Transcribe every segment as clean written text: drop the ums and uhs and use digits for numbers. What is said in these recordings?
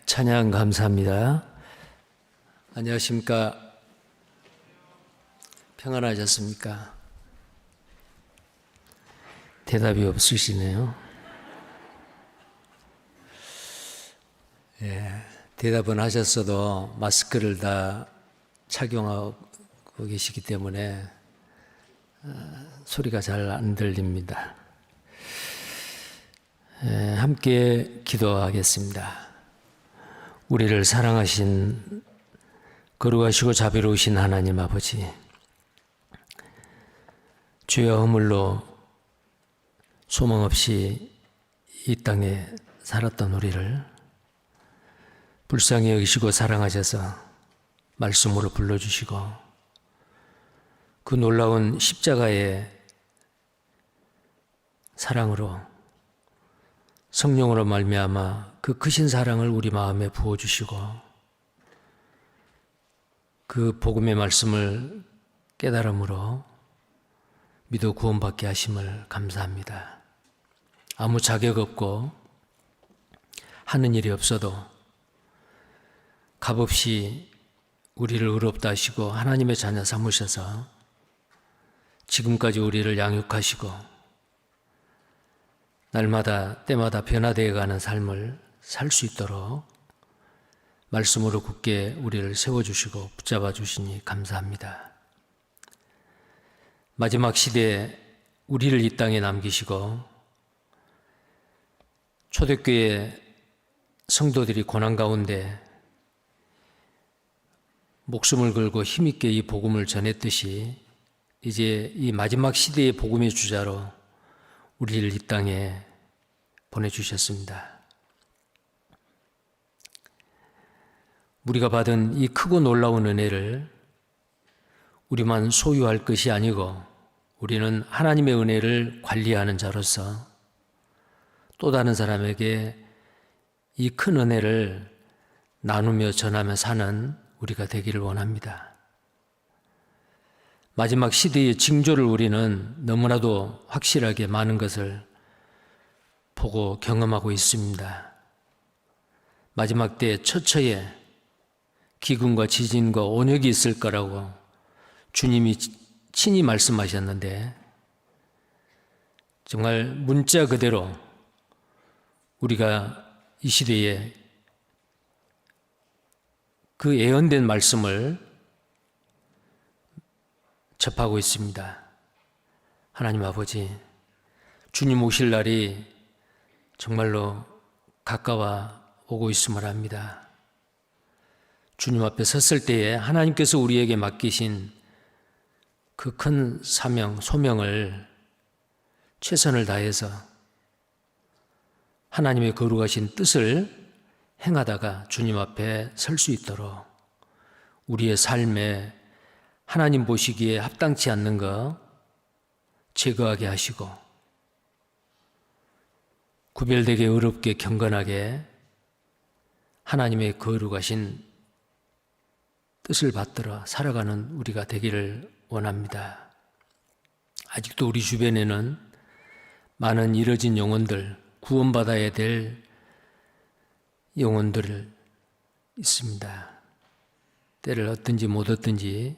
찬양 감사합니다. 안녕하십니까? 평안하셨습니까? 대답이 없으시네요. 대답은 하셨어도 마스크를 다 착용하고 계시기 때문에 소리가 잘 안 들립니다. 함께 기도하겠습니다. 우리를 사랑하신 거룩하시고 자비로우신 하나님 아버지, 죄와 허물로 소망 없이 이 땅에 살았던 우리를 불쌍히 여기시고 사랑하셔서 말씀으로 불러주시고 그 놀라운 십자가의 사랑으로 성령으로 말미암아 그 크신 사랑을 우리 마음에 부어주시고 그 복음의 말씀을 깨달음으로 믿어 구원받게 하심을 감사합니다. 아무 자격 없고 하는 일이 없어도 값없이 우리를 의롭다 하시고 하나님의 자녀 삼으셔서 지금까지 우리를 양육하시고 날마다 때마다 변화되어 가는 삶을 살 수 있도록 말씀으로 굳게 우리를 세워주시고 붙잡아 주시니 감사합니다. 마지막 시대에 우리를 이 땅에 남기시고 초대교회 성도들이 고난 가운데 목숨을 걸고 힘있게 이 복음을 전했듯이 이제 이 마지막 시대의 복음의 주자로 우리를 이 땅에 보내주셨습니다. 우리가 받은 이 크고 놀라운 은혜를 우리만 소유할 것이 아니고 우리는 하나님의 은혜를 관리하는 자로서 또 다른 사람에게 이 큰 은혜를 나누며 전하며 사는 우리가 되기를 원합니다. 마지막 시대의 징조를 우리는 너무나도 확실하게 많은 것을 보고 경험하고 있습니다. 마지막 때에 처처에 기근과 지진과 온역이 있을 거라고 주님이 친히 말씀하셨는데 정말 문자 그대로 우리가 이 시대에 그 예언된 말씀을 접하고 있습니다. 하나님 아버지, 주님 오실 날이 정말로 가까워 오고 있음을 압니다. 주님 앞에 섰을 때에 하나님께서 우리에게 맡기신 그 큰 사명, 소명을 최선을 다해서 하나님의 거룩하신 뜻을 행하다가 주님 앞에 설 수 있도록 우리의 삶에 하나님 보시기에 합당치 않는 것 제거하게 하시고 구별되게 의롭게 경건하게 하나님의 거룩하신 뜻을 받들어 살아가는 우리가 되기를 원합니다. 아직도 우리 주변에는 많은 잃어진 영혼들, 구원받아야 될 영혼들 있습니다. 때를 얻든지 못 얻든지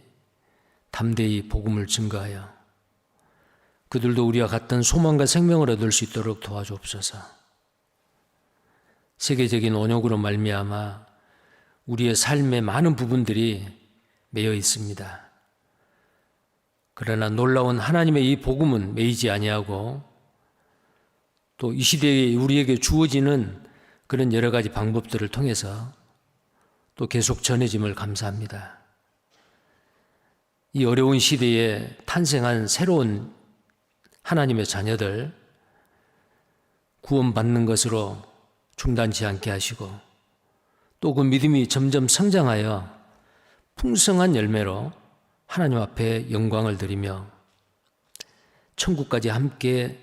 담대히 복음을 증거하여 그들도 우리와 같은 소망과 생명을 얻을 수 있도록 도와주옵소서. 세계적인 온역으로 말미암아 우리의 삶의 많은 부분들이 매여 있습니다. 그러나 놀라운 하나님의 이 복음은 매이지 아니하고 또 이 시대에 우리에게 주어지는 그런 여러 가지 방법들을 통해서 또 계속 전해짐을 감사합니다. 이 어려운 시대에 탄생한 새로운 하나님의 자녀들 구원받는 것으로 중단치 않게 하시고 또 그 믿음이 점점 성장하여 풍성한 열매로 하나님 앞에 영광을 드리며 천국까지 함께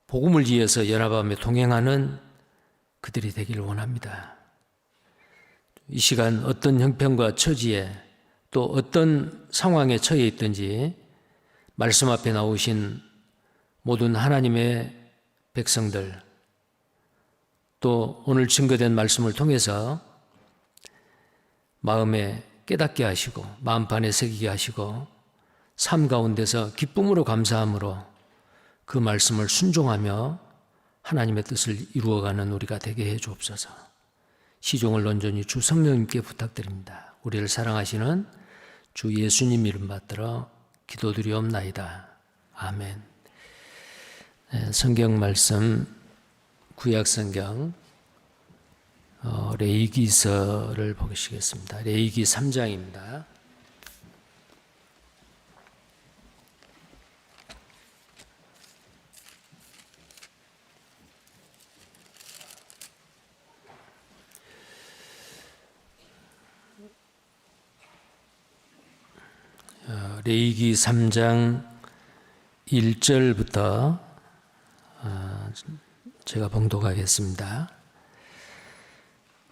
복음을 위해서 연합하며 동행하는 그들이 되기를 원합니다. 이 시간 어떤 형편과 처지에 또 어떤 상황에 처해 있든지 말씀 앞에 나오신 모든 하나님의 백성들 또 오늘 증거된 말씀을 통해서 마음에 깨닫게 하시고 마음판에 새기게 하시고 삶 가운데서 기쁨으로 감사함으로 그 말씀을 순종하며 하나님의 뜻을 이루어가는 우리가 되게 해 주옵소서. 시종을 온전히 주 성령님께 부탁드립니다. 우리를 사랑하시는 주 예수님 이름 받들어 기도드리옵나이다. 아멘. 성경 말씀 구약 성경 레위기서를 보시겠습니다. 레위기 3장입니다. 레위기 3장 1절부터 제가 봉독하겠습니다.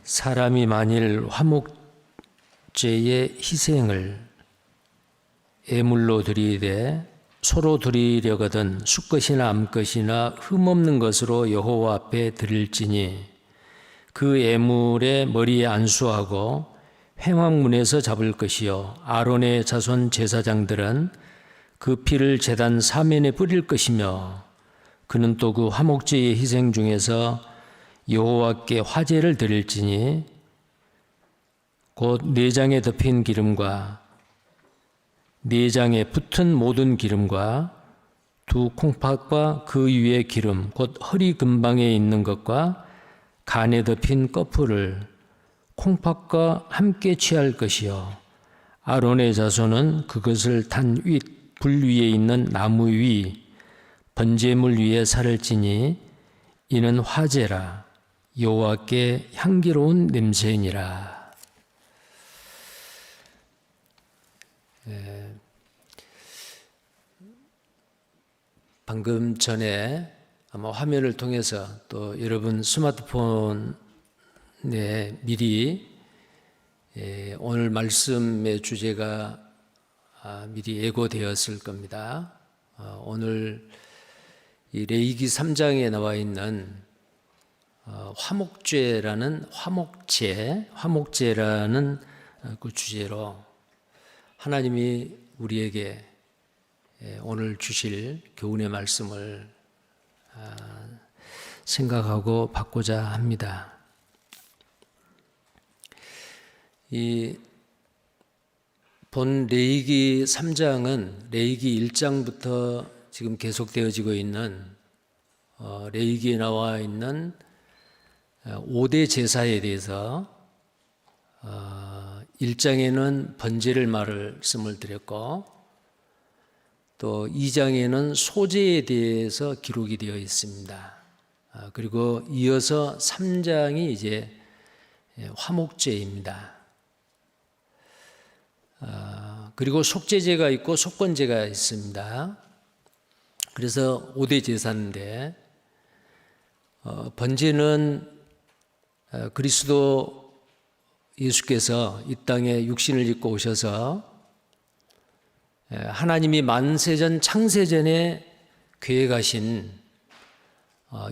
사람이 만일 화목제의 희생을 애물로 드리되 소로 드리려거든 수것이나 암것이나 흠없는 것으로 여호와 앞에 드릴지니 그 애물의 머리에 안수하고 회막문에서 잡을 것이요 아론의 자손 제사장들은 그 피를 제단 사면에 뿌릴 것이며 그는 또 그 화목제의 희생 중에서 여호와께 화제를 드릴지니 곧 내장에 덮인 기름과 내장에 붙은 모든 기름과 두 콩팥과 그 위에 기름 곧 허리 근방에 있는 것과 간에 덮인 꺼풀을 콩팥과 함께 취할 것이요 아론의 자손은 그것을 탄 불 위에 있는 나무 위 번제물 위에 살을 찌니 이는 화제라 여호와께 향기로운 냄새니라. 방금 전에 아마 화면을 통해서 또 여러분 스마트폰에 미리 오늘 말씀의 주제가 미리 예고되었을 겁니다. 오늘 이 레위기 3장에 나와 있는 화목제라는 그 주제로 하나님이 우리에게 오늘 주실 교훈의 말씀을 생각하고 받고자 합니다. 이 본 레위기 3장은 레위기 1장부터 지금 계속되어지고 있는 레위기에 나와 있는 5대 제사에 대해서 1장에는 번제를 말씀을 드렸고 또 2장에는 소제에 대해서 기록이 되어 있습니다. 그리고 이어서 3장이 이제 화목제입니다. 그리고 속죄제가 있고 속건제가 있습니다. 그래서 5대 제사인데 번제는 그리스도 예수께서 이 땅에 육신을 입고 오셔서 하나님이 만세전 창세전에 계획하신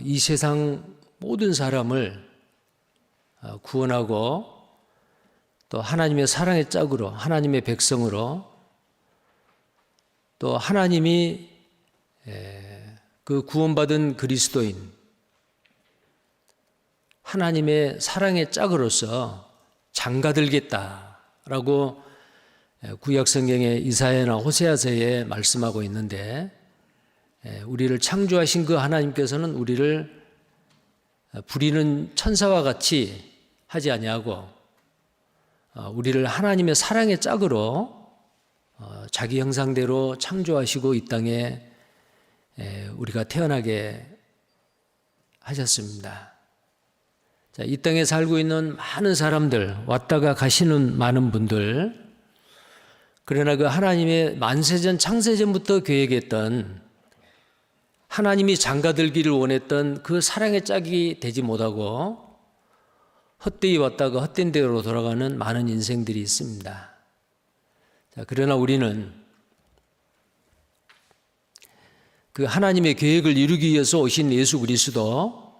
이 세상 모든 사람을 구원하고 또 하나님의 사랑의 짝으로 하나님의 백성으로 또 하나님이 그 구원받은 그리스도인 하나님의 사랑의 짝으로서 장가들겠다라고 구약 성경의 이사야나 호세아서에 말씀하고 있는데 우리를 창조하신 그 하나님께서는 우리를 부리는 천사와 같이 하지 아니하고 우리를 하나님의 사랑의 짝으로 자기 형상대로 창조하시고 이 땅에 우리가 태어나게 하셨습니다. 자, 이 땅에 살고 있는 많은 사람들, 왔다가 가시는 많은 분들, 그러나 그 하나님의 만세전 창세전부터 계획했던 하나님이 장가들기를 원했던 그 사랑의 짝이 되지 못하고 헛되이 왔다가 헛된 대로 돌아가는 많은 인생들이 있습니다. 자, 그러나 우리는 그 하나님의 계획을 이루기 위해서 오신 예수 그리스도,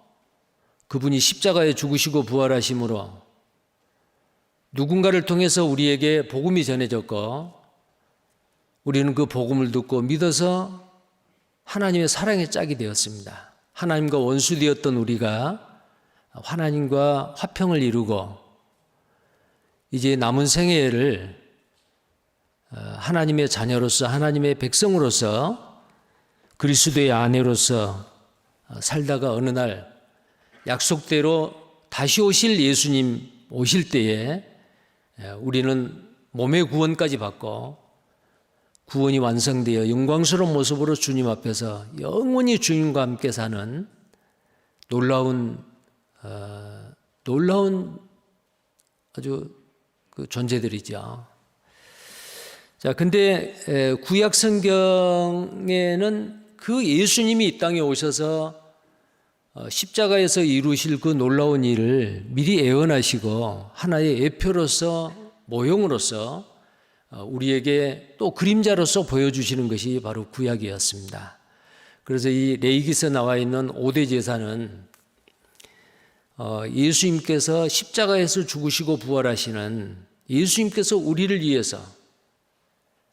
그분이 십자가에 죽으시고 부활하심으로 누군가를 통해서 우리에게 복음이 전해졌고 우리는 그 복음을 듣고 믿어서 하나님의 사랑의 짝이 되었습니다. 하나님과 원수되었던 우리가 하나님과 화평을 이루고 이제 남은 생애를 하나님의 자녀로서 하나님의 백성으로서 그리스도의 아내로서 살다가 어느 날 약속대로 다시 오실 예수님 오실 때에 우리는 몸의 구원까지 받고 구원이 완성되어 영광스러운 모습으로 주님 앞에서 영원히 주님과 함께 사는 놀라운 아주 그 존재들이죠. 자, 근데 구약 성경에는 그 예수님이 이 땅에 오셔서 십자가에서 이루실 그 놀라운 일을 미리 예언하시고 하나의 예표로서 모형으로서 우리에게 또 그림자로서 보여주시는 것이 바로 구약이었습니다. 그래서 이 레위기서 나와 있는 5대 제사는 예수님께서 십자가에서 죽으시고 부활하시는 예수님께서 우리를 위해서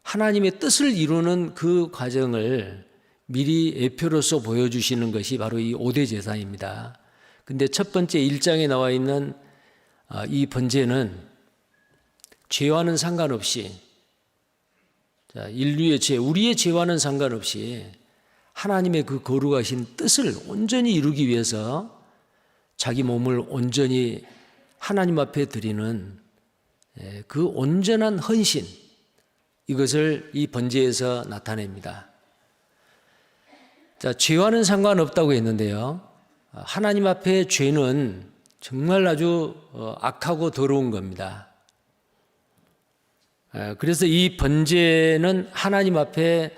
하나님의 뜻을 이루는 그 과정을 미리 예표로서 보여주시는 것이 바로 이 5대 제사입니다. 근데 첫 번째 1장에 나와 있는 이 번제는 죄와는 상관없이 인류의 죄, 우리의 죄와는 상관없이 하나님의 그 거룩하신 뜻을 온전히 이루기 위해서 자기 몸을 온전히 하나님 앞에 드리는 그 온전한 헌신, 이것을 이 번제에서 나타냅니다. 자, 죄와는 상관없다고 했는데요. 하나님 앞에 죄는 정말 아주 악하고 더러운 겁니다. 그래서 이 번제는 하나님 앞에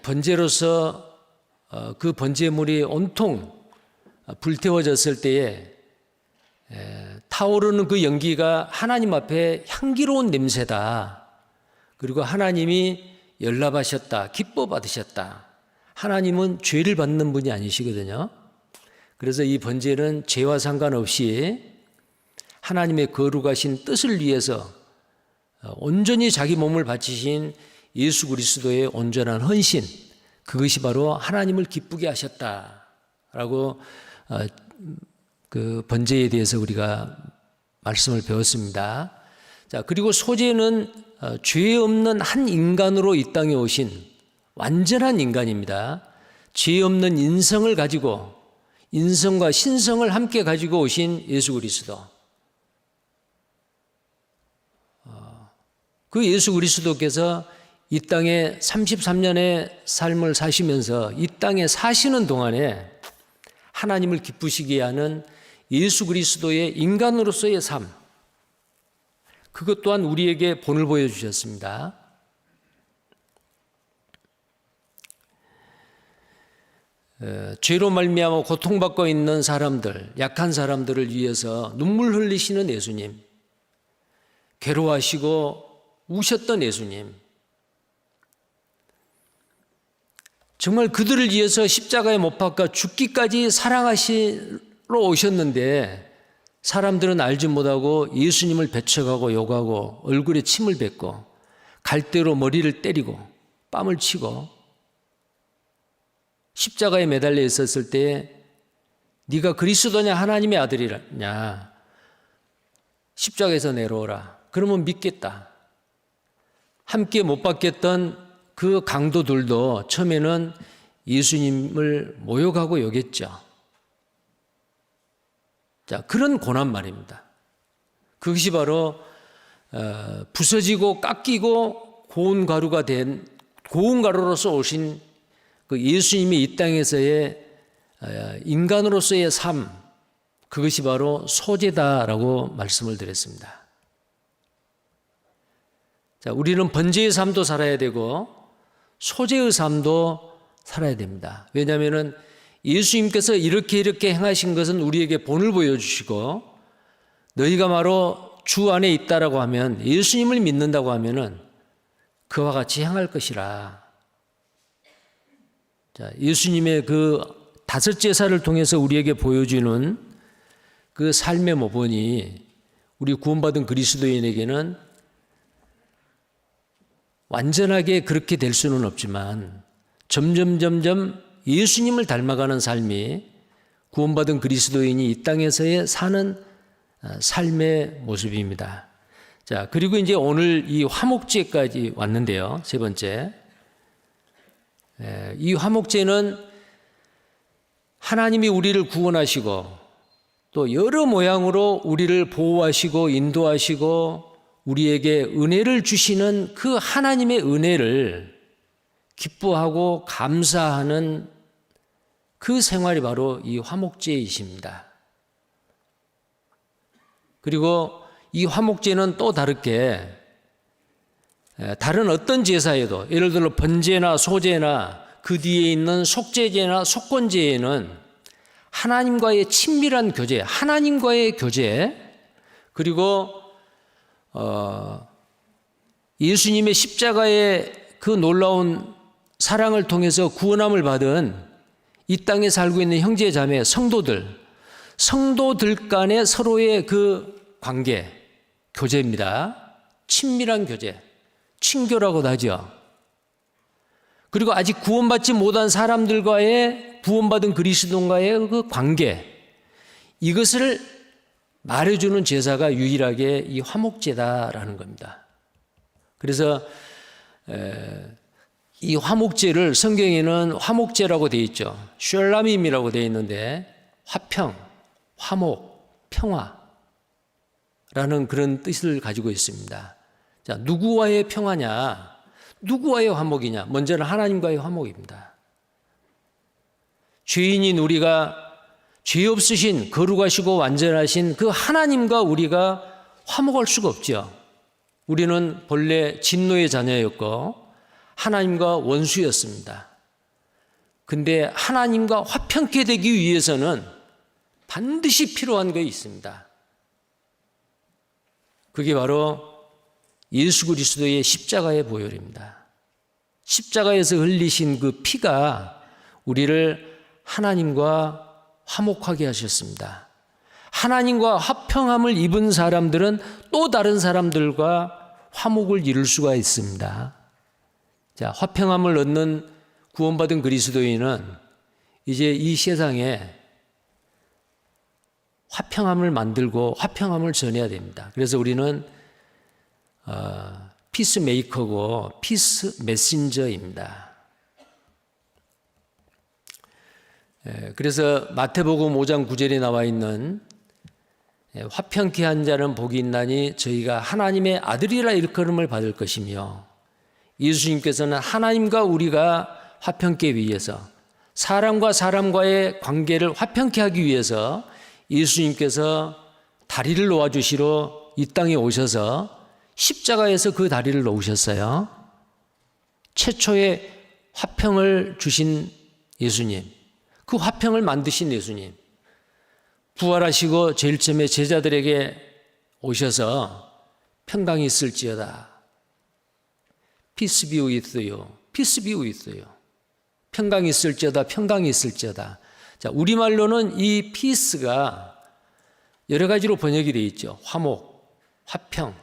번제로서 그 번제물이 온통 불태워졌을 때에 타오르는 그 연기가 하나님 앞에 향기로운 냄새다. 그리고 하나님이 열납하셨다, 기뻐 받으셨다. 하나님은 죄를 받는 분이 아니시거든요. 그래서 이 번제는 죄와 상관없이 하나님의 거룩하신 뜻을 위해서 온전히 자기 몸을 바치신 예수 그리스도의 온전한 헌신, 그것이 바로 하나님을 기쁘게 하셨다라고 그 번제에 대해서 우리가 말씀을 배웠습니다. 자, 그리고 소제는 죄 없는 한 인간으로 이 땅에 오신 완전한 인간입니다. 죄 없는 인성을 가지고 인성과 신성을 함께 가지고 오신 예수 그리스도. 그 예수 그리스도께서 이 땅에 33년의 삶을 사시면서 이 땅에 사시는 동안에 하나님을 기쁘시게 하는 예수 그리스도의 인간으로서의 삶, 그것 또한 우리에게 본을 보여주셨습니다. 죄로 말미암아 고통받고 있는 사람들, 약한 사람들을 위해서 눈물 흘리시는 예수님, 괴로워하시고 우셨던 예수님, 정말 그들을 위해서 십자가에 못 박아 죽기까지 사랑하시러 오셨는데 사람들은 알지 못하고 예수님을 배척하고 욕하고 얼굴에 침을 뱉고 갈대로 머리를 때리고 뺨을 치고 십자가에 매달려 있었을 때 네가 그리스도냐 하나님의 아들이냐 십자가에서 내려오라. 그러면 믿겠다. 함께 못 박겠던 그 강도들도 처음에는 예수님을 모욕하고 욕했죠. 자, 그런 고난 말입니다. 그것이 바로 부서지고 깎이고 고운 가루가 된 고운 가루로서 오신 그 예수님이 이 땅에서의 인간으로서의 삶, 그것이 바로 소제다라고 말씀을 드렸습니다. 자, 우리는 번제의 삶도 살아야 되고 소제의 삶도 살아야 됩니다. 왜냐하면 예수님께서 이렇게 행하신 것은 우리에게 본을 보여주시고 너희가 바로 주 안에 있다라고 하면 예수님을 믿는다고 하면은 그와 같이 행할 것이라. 자, 예수님의 그 다섯 제사를 통해서 우리에게 보여주는 그 삶의 모본이 우리 구원받은 그리스도인에게는 완전하게 그렇게 될 수는 없지만 점점 예수님을 닮아가는 삶이 구원받은 그리스도인이 이 땅에서의 사는 삶의 모습입니다. 자, 그리고 이제 오늘 이 화목제까지 왔는데요. 세 번째. 이 화목제는 하나님이 우리를 구원하시고 또 여러 모양으로 우리를 보호하시고 인도하시고 우리에게 은혜를 주시는 그 하나님의 은혜를 기뻐하고 감사하는 그 생활이 바로 이 화목제이십니다. 그리고 이 화목제는 또 다르게 다른 어떤 제사에도 예를 들어 번제나 소제나 그 뒤에 있는 속죄제나 속건제에는 하나님과의 친밀한 교제, 하나님과의 교제, 그리고 예수님의 십자가의 그 놀라운 사랑을 통해서 구원함을 받은 이 땅에 살고 있는 형제 자매 성도들 간의 서로의 그 관계, 교제입니다. 친밀한 교제, 친교라고도 하죠. 그리고 아직 구원받지 못한 사람들과의 구원받은 그리스도인과의 그 관계, 이것을 말해주는 제사가 유일하게 이 화목제다라는 겁니다. 그래서 이 화목제를 성경에는 화목제라고 되어 있죠. 셜라밈이라고 되어 있는데 화평, 화목, 평화라는 그런 뜻을 가지고 있습니다. 자, 누구와의 평화냐? 누구와의 화목이냐? 먼저는 하나님과의 화목입니다. 죄인인 우리가 죄 없으신 거룩하시고 완전하신 그 하나님과 우리가 화목할 수가 없죠. 우리는 본래 진노의 자녀였고 하나님과 원수였습니다. 근데 하나님과 화평케 되기 위해서는 반드시 필요한 것이 있습니다. 그게 바로 예수 그리스도의 십자가의 보혈입니다. 십자가에서 흘리신 그 피가 우리를 하나님과 화목하게 하셨습니다. 하나님과 화평함을 입은 사람들은 또 다른 사람들과 화목을 이룰 수가 있습니다. 자, 화평함을 얻는 구원받은 그리스도인은 이제 이 세상에 화평함을 만들고 화평함을 전해야 됩니다. 그래서 우리는 피스메이커고 피스 메신저입니다. 그래서 마태복음 5장 9절에 나와 있는 화평케 한 자는 복이 있나니 저희가 하나님의 아들이라 일컬음을 받을 것이며, 예수님께서는 하나님과 우리가 화평케 위해서, 사람과 사람과의 관계를 화평케 하기 위해서 예수님께서 다리를 놓아주시러 이 땅에 오셔서 십자가에서 그 다리를 놓으셨어요. 최초의 화평을 주신 예수님, 그 화평을 만드신 예수님, 부활하시고 제일 처음에 제자들에게 오셔서 평강이 있을지어다. Peace be with you. Peace be with you. 평강이 있을지어다. 평강이 있을지어다. 자, 우리말로는 이 peace가 여러 가지로 번역이 되어 있죠. 화목, 화평,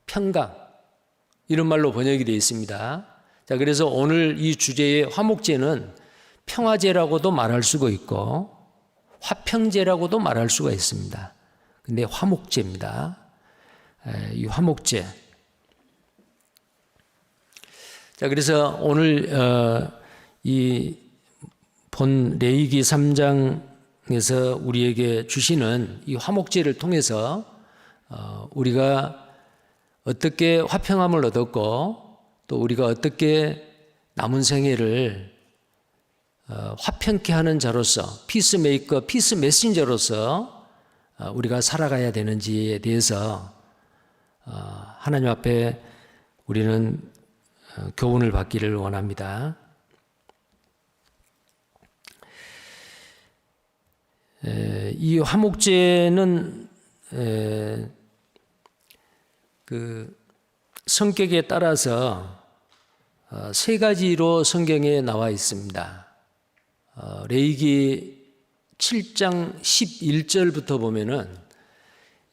평강, 이런 말로 번역이 되어 있습니다. 자, 그래서 오늘 이 주제의 화목제는 평화제라고도 말할 수가 있고 화평제라고도 말할 수가 있습니다. 근데 화목제입니다. 이 화목제. 자, 그래서 오늘 이 본 레위기 3장에서 우리에게 주시는 이 화목제를 통해서 우리가 어떻게 화평함을 얻었고 또 우리가 어떻게 남은 생애를 화평케 하는 자로서, 피스메이커, 피스 메신저로서 우리가 살아가야 되는지에 대해서 하나님 앞에 우리는 교훈을 받기를 원합니다. 이 화목제는 그 성격에 따라서 세 가지로 성경에 나와 있습니다. 레위기 7장 11절부터 보면은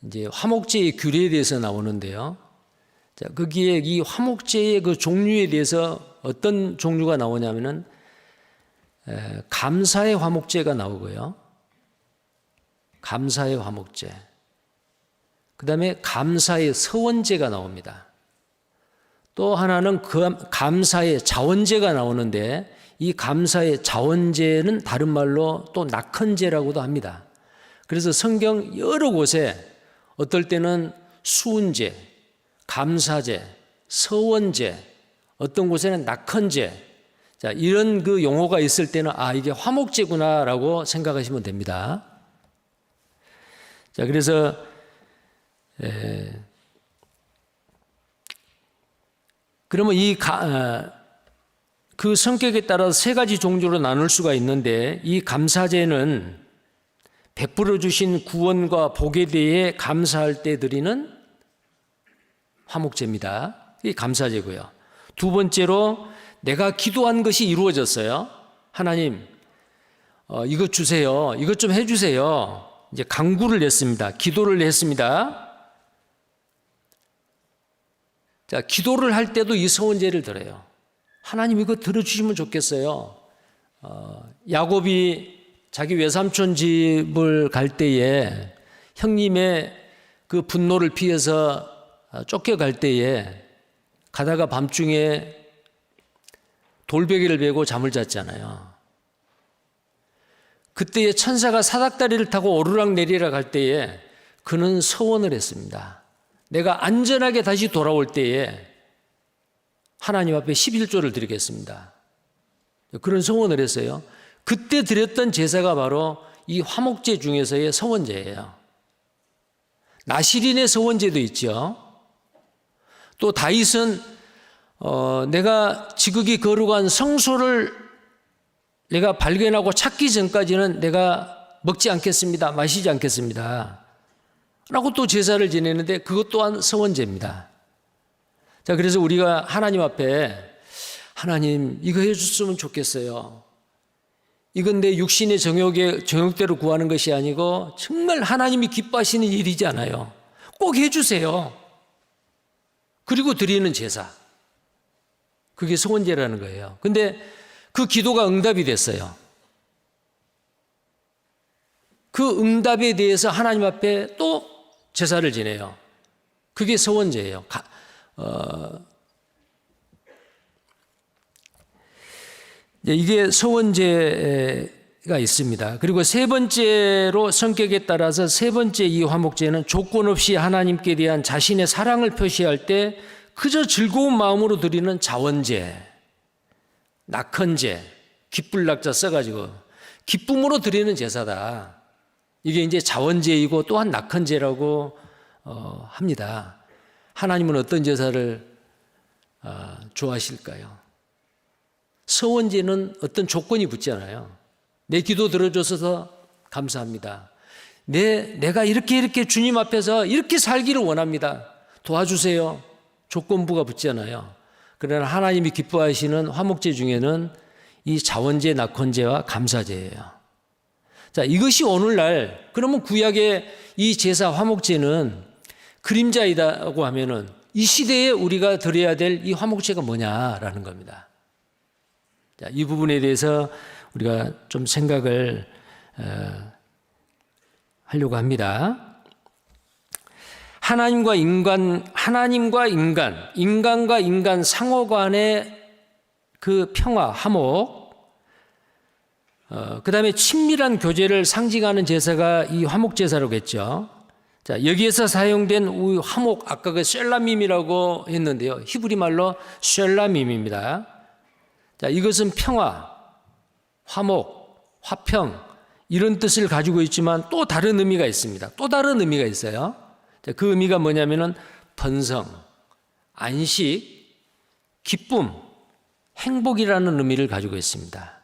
이제 화목제의 규례에 대해서 나오는데요. 자, 거기에 이 화목제의 그 종류에 대해서 어떤 종류가 나오냐면은 감사의 화목제가 나오고요. 감사의 화목제. 그다음에 감사의 서원제가 나옵니다. 또 하나는 감사의 자원제가 나오는데 이 감사의 자원제는 다른 말로 또 낙헌제라고도 합니다. 그래서 성경 여러 곳에 어떨 때는 수은제, 감사제, 서원제, 어떤 곳에는 낙헌제, 자, 이런 그 용어가 있을 때는 이게 화목제구나라고 생각하시면 됩니다. 자, 그래서 그러면 그 성격에 따라서 세 가지 종류로 나눌 수가 있는데 이 감사제는 베풀어 주신 구원과 복에 대해 감사할 때 드리는 화목제입니다. 이게 감사제고요. 두 번째로 내가 기도한 것이 이루어졌어요. 하나님, 이것 주세요. 이것 좀 해주세요. 이제 간구를 했습니다. 기도를 했습니다. 자, 기도를 할 때도 이 서원제를 드려요. 하나님 이거 들어주시면 좋겠어요. 야곱이 자기 외삼촌 집을 갈 때에 형님의 그 분노를 피해서 쫓겨갈 때에 가다가 밤중에 돌베개를 베고 잠을 잤잖아요. 그때에 천사가 사닥다리를 타고 오르락 내리락 할 때에 그는 서원을 했습니다. 내가 안전하게 다시 돌아올 때에 하나님 앞에 11조를 드리겠습니다. 그런 서원을 했어요. 그때 드렸던 제사가 바로 이 화목제 중에서의 서원제예요. 나시린의 서원제도 있죠. 또 다윗은 내가 지극히 거룩한 성소를 내가 발견하고 찾기 전까지는 내가 먹지 않겠습니다. 마시지 않겠습니다. 라고 또 제사를 지내는데 그것 또한 서원제입니다. 자, 그래서 우리가 하나님 앞에 하나님 이거 해줬으면 좋겠어요. 이건 내 육신의 정욕대로 구하는 것이 아니고 정말 하나님이 기뻐하시는 일이잖아요. 꼭 해주세요. 그리고 드리는 제사. 그게 서원제라는 거예요. 근데 그 기도가 응답이 됐어요. 그 응답에 대해서 하나님 앞에 또 제사를 지내요. 그게 서원제예요. 이게 서원제가 있습니다. 그리고 세 번째로 성격에 따라서 세 번째 이 화목제는 조건 없이 하나님께 대한 자신의 사랑을 표시할 때 그저 즐거운 마음으로 드리는 자원제, 낙헌제, 기쁠 낙자 써가지고 기쁨으로 드리는 제사다. 이게 이제 자원제이고 또한 낙헌제라고 합니다. 하나님은 어떤 제사를 좋아하실까요? 서원제는 어떤 조건이 붙잖아요. 내 기도 들어줘서 감사합니다. 내가 이렇게 주님 앞에서 이렇게 살기를 원합니다. 도와주세요. 조건부가 붙잖아요. 그러나 하나님이 기뻐하시는 화목제 중에는 이 자원제, 낙헌제와 감사제예요. 자, 이것이 오늘날 그러면 구약의 이 제사 화목제는 그림자이다고 하면은 이 시대에 우리가 드려야 될 이 화목제가 뭐냐라는 겁니다. 자, 이 부분에 대해서 우리가 좀 생각을 하려고 합니다. 하나님과 인간, 인간과 인간 상호 간의 그 평화, 화목, 그 다음에 친밀한 교제를 상징하는 제사가 이 화목제사라겠죠. 자, 여기에서 사용된 화목, 아까 그 셀라밈이라고 했는데요. 히브리 말로 셀라밈입니다. 자, 이것은 평화, 화목, 화평, 이런 뜻을 가지고 있지만 또 다른 의미가 있습니다. 또 다른 의미가 있어요. 자, 그 의미가 뭐냐면은 번성, 안식, 기쁨, 행복이라는 의미를 가지고 있습니다.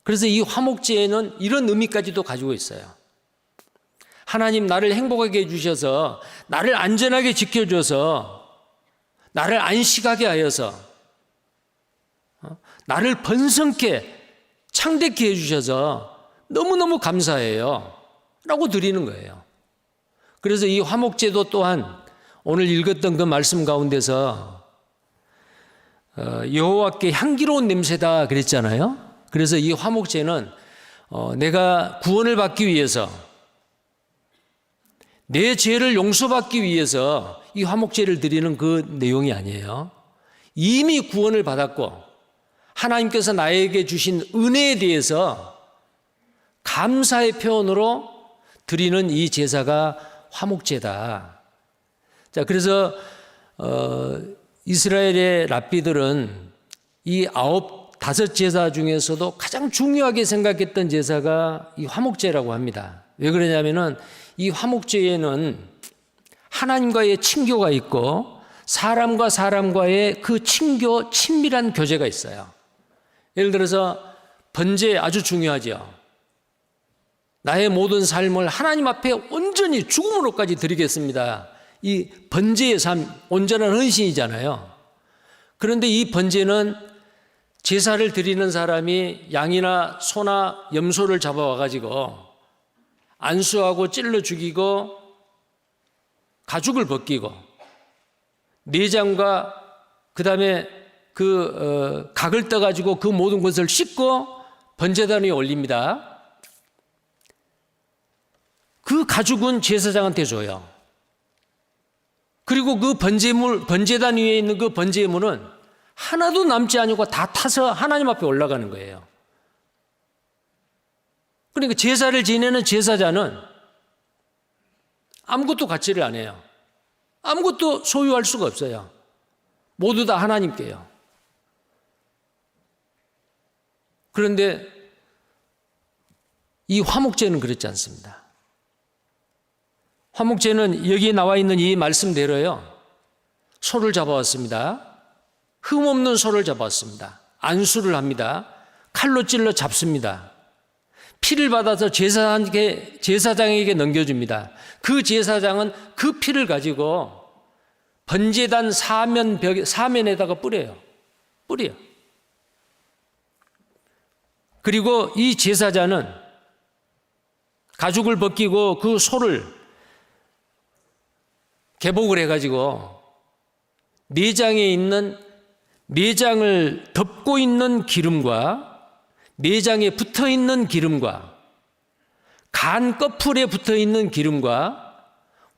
그래서 이 화목제에는 이런 의미까지도 가지고 있어요. 하나님 나를 행복하게 해주셔서 나를 안전하게 지켜줘서 나를 안식하게 하여서 나를 번성케 창대케 해주셔서 너무너무 감사해요 라고 드리는 거예요. 그래서 이 화목제도 또한 오늘 읽었던 그 말씀 가운데서 여호와께 향기로운 냄새다 그랬잖아요. 그래서 이 화목제는 내가 구원을 받기 위해서, 내 죄를 용서받기 위해서 이 화목제를 드리는 그 내용이 아니에요. 이미 구원을 받았고 하나님께서 나에게 주신 은혜에 대해서 감사의 표현으로 드리는 이 제사가 화목제다. 자, 그래서 이스라엘의 랍비들은 이 다섯 제사 중에서도 가장 중요하게 생각했던 제사가 이 화목제라고 합니다. 왜 그러냐면은 이 화목제에는 하나님과의 친교가 있고 사람과 사람과의 그 친교, 친밀한 교제가 있어요. 예를 들어서 번제 아주 중요하죠. 나의 모든 삶을 하나님 앞에 온전히 죽음으로까지 드리겠습니다. 이 번제의 삶, 온전한 헌신이잖아요. 그런데 이 번제는 제사를 드리는 사람이 양이나 소나 염소를 잡아와가지고 안수하고 찔러 죽이고 가죽을 벗기고 내장과 그 다음에 각을 떠가지고 그 모든 것을 씻고 번제단 위에 올립니다. 그 가죽은 제사장한테 줘요. 그리고 그 번제단 위에 있는 그 번제물은 하나도 남지 않고 다 타서 하나님 앞에 올라가는 거예요. 그러니까 제사를 지내는 제사자는 아무것도 갖지를 안 해요. 아무것도 소유할 수가 없어요. 모두 다 하나님께요. 그런데 이 화목제는 그렇지 않습니다. 화목제는 여기에 나와 있는 이 말씀대로요. 소를 잡아왔습니다. 흠없는 소를 잡아왔습니다. 안수를 합니다. 칼로 찔러 잡습니다. 피를 받아서 제사장에게 넘겨줍니다. 그 제사장은 그 피를 가지고 번제단 사면에다가 뿌려요. 그리고 이 제사자는 가죽을 벗기고 그 소를 개복을 해가지고 내장을 덮고 있는 기름과 내장에 붙어 있는 기름과 간 거풀에 붙어 있는 기름과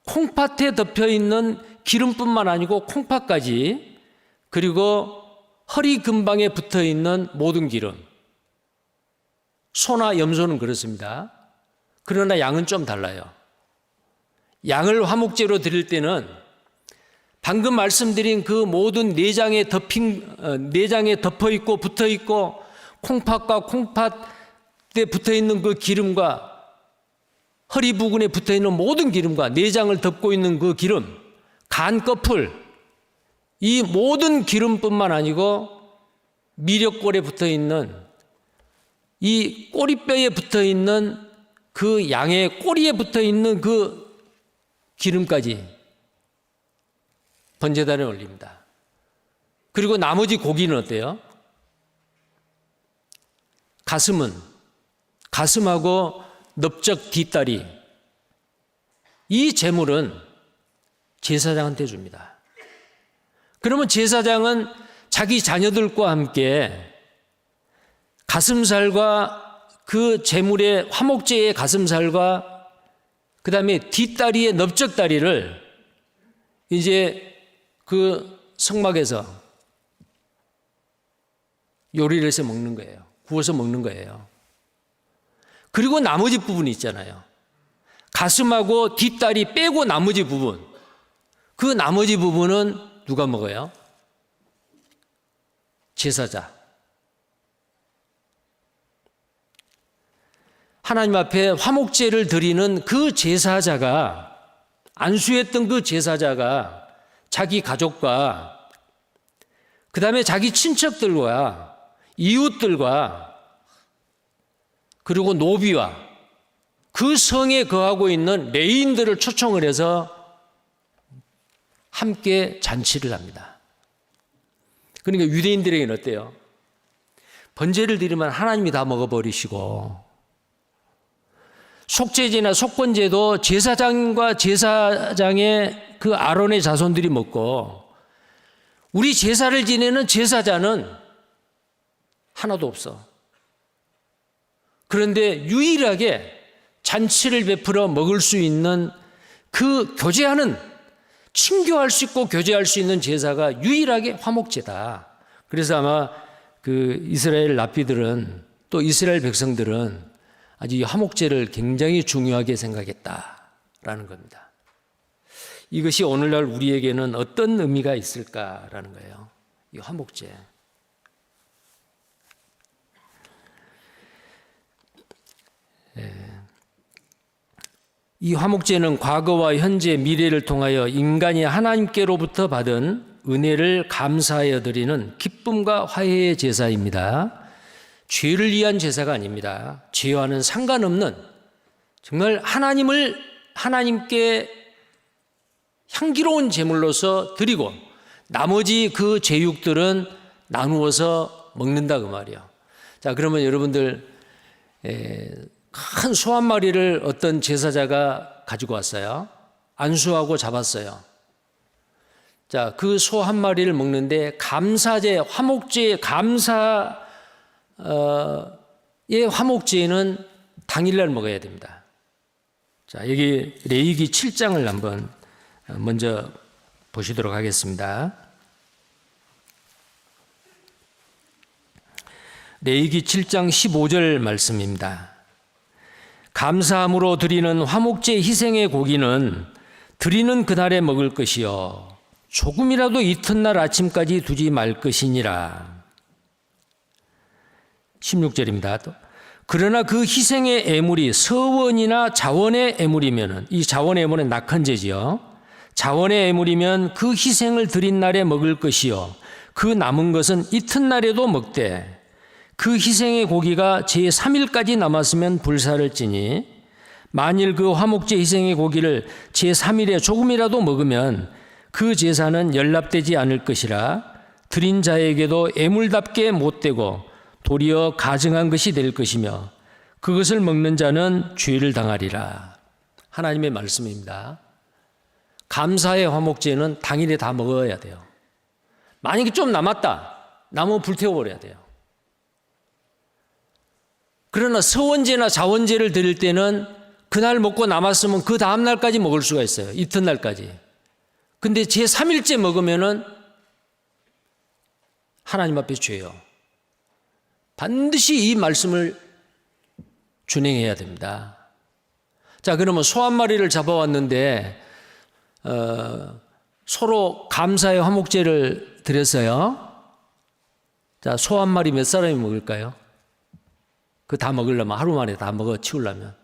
콩팥에 덮여 있는 기름뿐만 아니고 콩팥까지, 그리고 허리 근방에 붙어 있는 모든 기름. 소나 염소는 그렇습니다. 그러나 양은 좀 달라요. 양을 화목제로 드릴 때는 방금 말씀드린 그 모든 내장에 덮어 있고 붙어 있고 콩팥과 콩팥에 붙어 있는 그 기름과 허리 부근에 붙어 있는 모든 기름과 내장을 덮고 있는 그 기름, 간 거풀, 이 모든 기름뿐만 아니고 미력골에 붙어 있는 이 꼬리뼈에 붙어 있는 그 양의 꼬리에 붙어 있는 그 기름까지 번제단에 올립니다. 그리고 나머지 고기는 어때요? 가슴하고 넓적 뒷다리, 이 제물은 제사장한테 줍니다. 그러면 제사장은 자기 자녀들과 함께 가슴살과 그 제물의 화목제의 가슴살과 그 다음에 뒷다리의 넓적다리를 이제 그 성막에서 요리를 해서 먹는 거예요. 구워서 먹는 거예요. 그리고 나머지 부분이 있잖아요. 가슴하고 뒷다리 빼고 나머지 부분, 그 나머지 부분은 누가 먹어요? 제사자. 하나님 앞에 화목제를 드리는 그 제사자가, 안수했던 그 제사자가 자기 가족과 그 다음에 자기 친척들과 이웃들과 그리고 노비와 그 성에 거하고 있는 레위인들을 초청을 해서 함께 잔치를 합니다. 그러니까 유대인들에게는 어때요? 번제를 드리면 하나님이 다 먹어버리시고 속죄제나 속건제도 제사장과 제사장의 그 아론의 자손들이 먹고 우리 제사를 지내는 제사자는 하나도 없어. 그런데 유일하게 잔치를 베풀어 먹을 수 있는 그 교제하는, 친교할 수 있고 교제할 수 있는 제사가 유일하게 화목제다. 그래서 아마 그 이스라엘 랍비들은, 또 이스라엘 백성들은 아주 이 화목제를 굉장히 중요하게 생각했다라는 겁니다. 이것이 오늘날 우리에게는 어떤 의미가 있을까라는 거예요. 이 화목제. 이 화목제는 과거와 현재, 미래를 통하여 인간이 하나님께로부터 받은 은혜를 감사하여 드리는 기쁨과 화해의 제사입니다. 죄를 위한 제사가 아닙니다. 죄와는 상관없는 정말 하나님께 향기로운 제물로서 드리고 나머지 그 제육들은 나누어서 먹는다 그 말이에요. 자, 그러면 여러분들 큰 소 한 마리를 어떤 제사자가 가지고 왔어요. 안수하고 잡았어요. 자, 그 소 한 마리를 먹는데 감사제, 화목제, 화목제는 당일날 먹어야 됩니다. 자, 여기 레위기 7장을 한번 먼저 보시도록 하겠습니다. 레위기 7장 15절 말씀입니다. 감사함으로 드리는 화목제 희생의 고기는 드리는 그날에 먹을 것이요 조금이라도 이튿날 아침까지 두지 말 것이니라. 16절입니다. 그러나 그 희생의 애물이 서원이나 자원의 애물이면, 이 자원의 애물은 낙헌제지요. 자원의 애물이면 그 희생을 드린 날에 먹을 것이요 그 남은 것은 이튿날에도 먹되 그 희생의 고기가 제3일까지 남았으면 불사를 찌니 만일 그 화목제 희생의 고기를 제3일에 조금이라도 먹으면 그 제사는 연납되지 않을 것이라 드린 자에게도 애물답게 못되고 도리어 가증한 것이 될 것이며 그것을 먹는 자는 죄를 당하리라. 하나님의 말씀입니다. 감사의 화목제는 당일에 다 먹어야 돼요. 만약에 좀 남았다, 남으면 불태워버려야 돼요. 그러나 서원제나 자원제를 드릴 때는 그날 먹고 남았으면 그 다음 날까지 먹을 수가 있어요. 이튿날까지. 근데 제3일째 먹으면은 하나님 앞에 죄요. 반드시 이 말씀을 준행해야 됩니다. 자, 그러면 소 한 마리를 잡아왔는데 서로 감사의 화목제를 드렸어요. 자, 소 한 마리 몇 사람이 먹을까요? 그 다 먹으려면 하루 만에 다 먹어 치우려면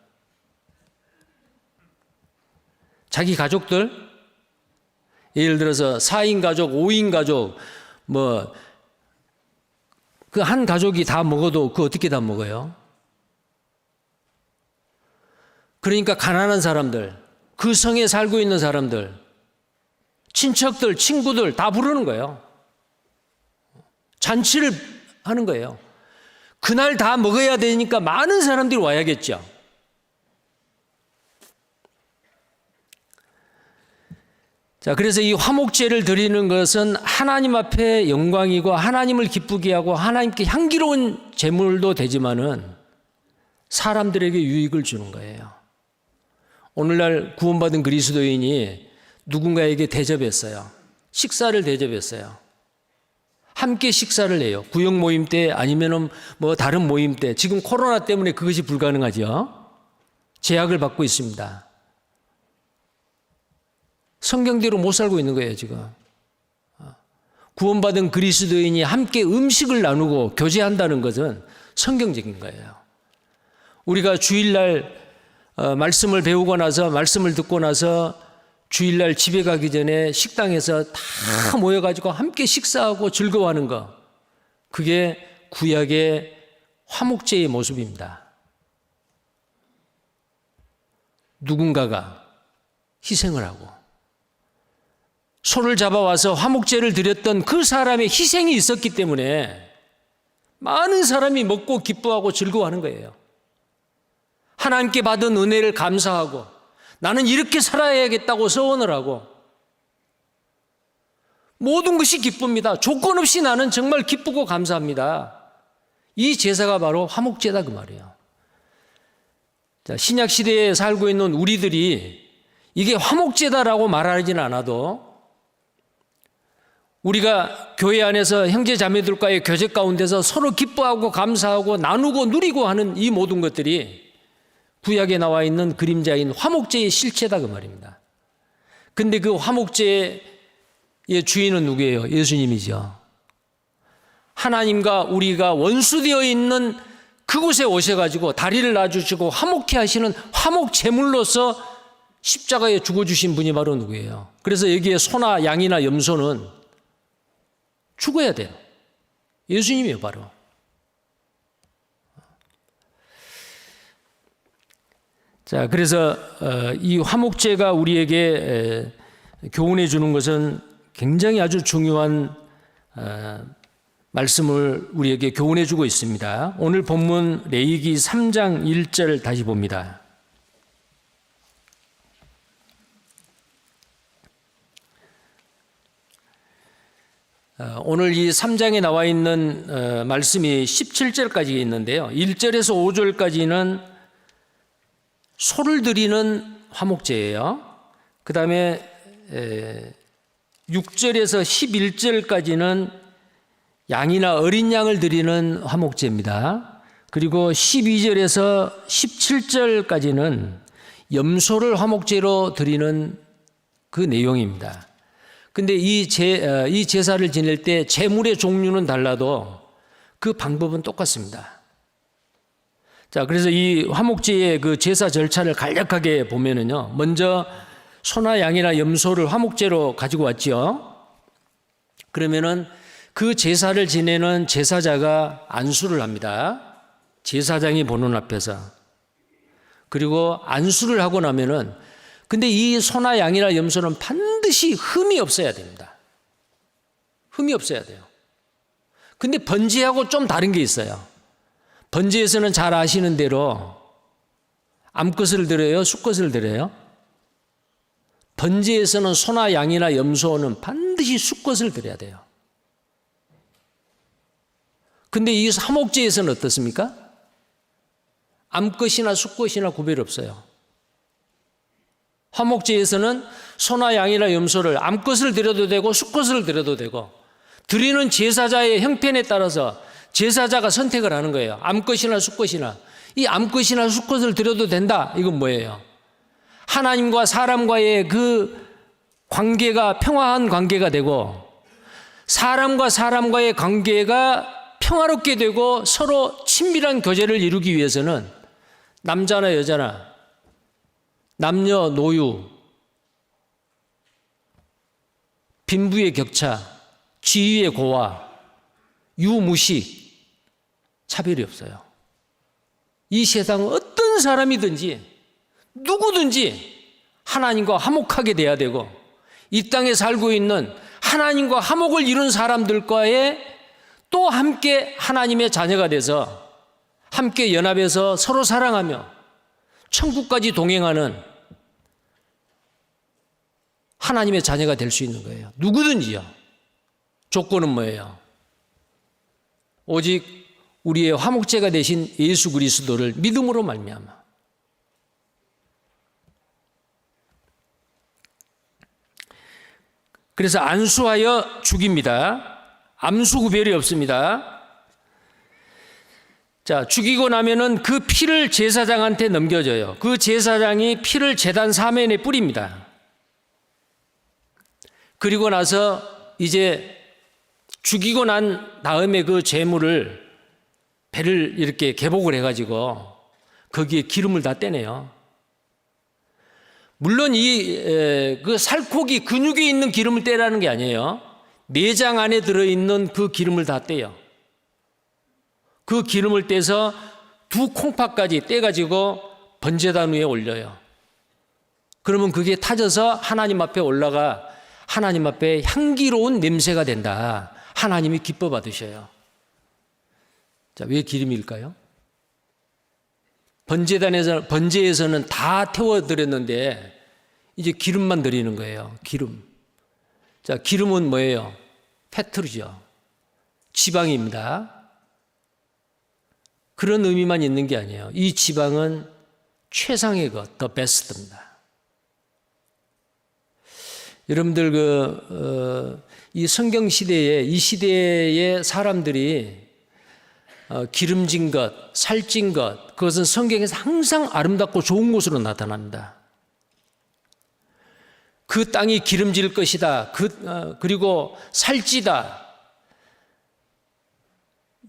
자기 가족들, 예를 들어서 4인 가족, 5인 가족, 뭐 그 한 가족이 다 먹어도 그 어떻게 다 먹어요? 그러니까 가난한 사람들, 그 성에 살고 있는 사람들, 친척들, 친구들 다 부르는 거예요. 잔치를 하는 거예요. 그날 다 먹어야 되니까 많은 사람들이 와야겠죠. 자, 그래서 이 화목제를 드리는 것은 하나님 앞에 영광이고 하나님을 기쁘게 하고 하나님께 향기로운 제물도 되지만은 사람들에게 유익을 주는 거예요. 오늘날 구원받은 그리스도인이 누군가에게 대접했어요. 식사를 대접했어요. 함께 식사를 해요. 구역 모임 때 아니면은 뭐 다른 모임 때. 지금 코로나 때문에 그것이 불가능하죠. 제약을 받고 있습니다. 성경대로 못 살고 있는 거예요, 지금. 구원받은 그리스도인이 함께 음식을 나누고 교제한다는 것은 성경적인 거예요. 우리가 주일날 말씀을 배우고 나서, 말씀을 듣고 나서 주일날 집에 가기 전에 식당에서 다 모여가지고 함께 식사하고 즐거워하는 거, 그게 구약의 화목제의 모습입니다. 누군가가 희생을 하고 소를 잡아와서 화목제를 드렸던 그 사람의 희생이 있었기 때문에 많은 사람이 먹고 기뻐하고 즐거워하는 거예요. 하나님께 받은 은혜를 감사하고 나는 이렇게 살아야겠다고 서원을 하고 모든 것이 기쁩니다. 조건 없이 나는 정말 기쁘고 감사합니다. 이 제사가 바로 화목제다 그 말이에요. 자, 신약 시대에 살고 있는 우리들이 이게 화목제다라고 말하지는 않아도 우리가 교회 안에서 형제 자매들과의 교제 가운데서 서로 기뻐하고 감사하고 나누고 누리고 하는 이 모든 것들이 구약에 나와 있는 그림자인 화목제의 실체다 그 말입니다. 근데 그 화목제의 주인은 누구예요? 예수님이죠. 하나님과 우리가 원수되어 있는 그곳에 오셔가지고 다리를 놔주시고 화목케 하시는 화목제물로서 십자가에 죽어주신 분이 바로 누구예요? 그래서 여기에 소나 양이나 염소는 죽어야 돼요. 예수님이에요 바로. 자, 그래서 이 화목제가 우리에게 교훈해 주는 것은 굉장히 아주 중요한 말씀을 우리에게 교훈해 주고 있습니다. 오늘 본문 레위기 3장 1절 다시 봅니다. 오늘 이 3장에 나와 있는 말씀이 17절까지 있는데요. 1절에서 5절까지는 소를 드리는 화목제예요. 그 다음에 6절에서 11절까지는 양이나 어린 양을 드리는 화목제입니다. 그리고 12절에서 17절까지는 염소를 화목제로 드리는 그 내용입니다. 근데 이 제사를 지낼 때 제물의 종류는 달라도 그 방법은 똑같습니다. 자, 그래서 이 화목제의 그 제사 절차를 간략하게 보면은요, 먼저 소나 양이나 염소를 화목제로 가지고 왔죠. 그러면은 그 제사를 지내는 제사자가 안수를 합니다. 제사장이 보는 앞에서. 그리고 안수를 하고 나면은 근데 이 소나 양이나 염소는 반드시 흠이 없어야 됩니다. 흠이 없어야 돼요. 근데 번제하고 좀 다른 게 있어요. 번제에서는 잘 아시는 대로 암컷을 드려요? 수컷을 드려요? 번제에서는 소나 양이나 염소는 반드시 수컷을 드려야 돼요. 근데 이 화목제에서는 어떻습니까? 암컷이나 수컷이나 구별 없어요. 화목제에서는 소나 양이나 염소를 암컷을 드려도 되고 수컷을 드려도 되고 드리는 제사자의 형편에 따라서 제사자가 선택을 하는 거예요. 암컷이나 수컷이나. 이 암컷이나 수컷을 드려도 된다. 이건 뭐예요? 하나님과 사람과의 그 관계가 평화한 관계가 되고 사람과 사람과의 관계가 평화롭게 되고 서로 친밀한 교제를 이루기 위해서는 남자나 여자나 남녀 노유, 빈부의 격차, 지위의 고하, 유무식, 차별이 없어요. 이 세상은 어떤 사람이든지 누구든지 하나님과 화목하게 돼야 되고 이 땅에 살고 있는 하나님과 화목을 이룬 사람들과의 또 함께 하나님의 자녀가 돼서 함께 연합해서 서로 사랑하며 천국까지 동행하는 하나님의 자녀가 될 수 있는 거예요. 누구든지요. 조건은 뭐예요? 오직 우리의 화목제가 되신 예수 그리스도를 믿음으로 말미암아. 그래서 안수하여 죽입니다. 암수 구별이 없습니다. 자, 죽이고 나면은 그 피를 제사장한테 넘겨줘요. 그 제사장이 피를 제단 사면에 뿌립니다. 그리고 나서 이제 죽이고 난 다음에 그 제물을 배를 이렇게 개복을 해가지고 거기에 기름을 다 떼내요. 물론 그 살코기 근육에 있는 기름을 떼라는 게 아니에요. 내장 안에 들어있는 그 기름을 다 떼요. 그 기름을 떼서 두 콩팥까지 떼가지고 번제단 위에 올려요. 그러면 그게 타져서 하나님 앞에 올라가 하나님 앞에 향기로운 냄새가 된다. 하나님이 기뻐 받으셔요. 자, 왜 기름일까요? 번제에서는 다 태워드렸는데 이제 기름만 드리는 거예요. 기름. 자, 기름은 뭐예요? 페트르죠. 지방입니다. 그런 의미만 있는 게 아니에요. 이 지방은 최상의 것, 더 베스트입니다. 여러분들 이 성경 시대에 이 시대의 사람들이 기름진 것, 살찐 것, 그것은 성경에서 항상 아름답고 좋은 것으로 나타납니다. 그 땅이 기름질 것이다. 그리고 살찌다.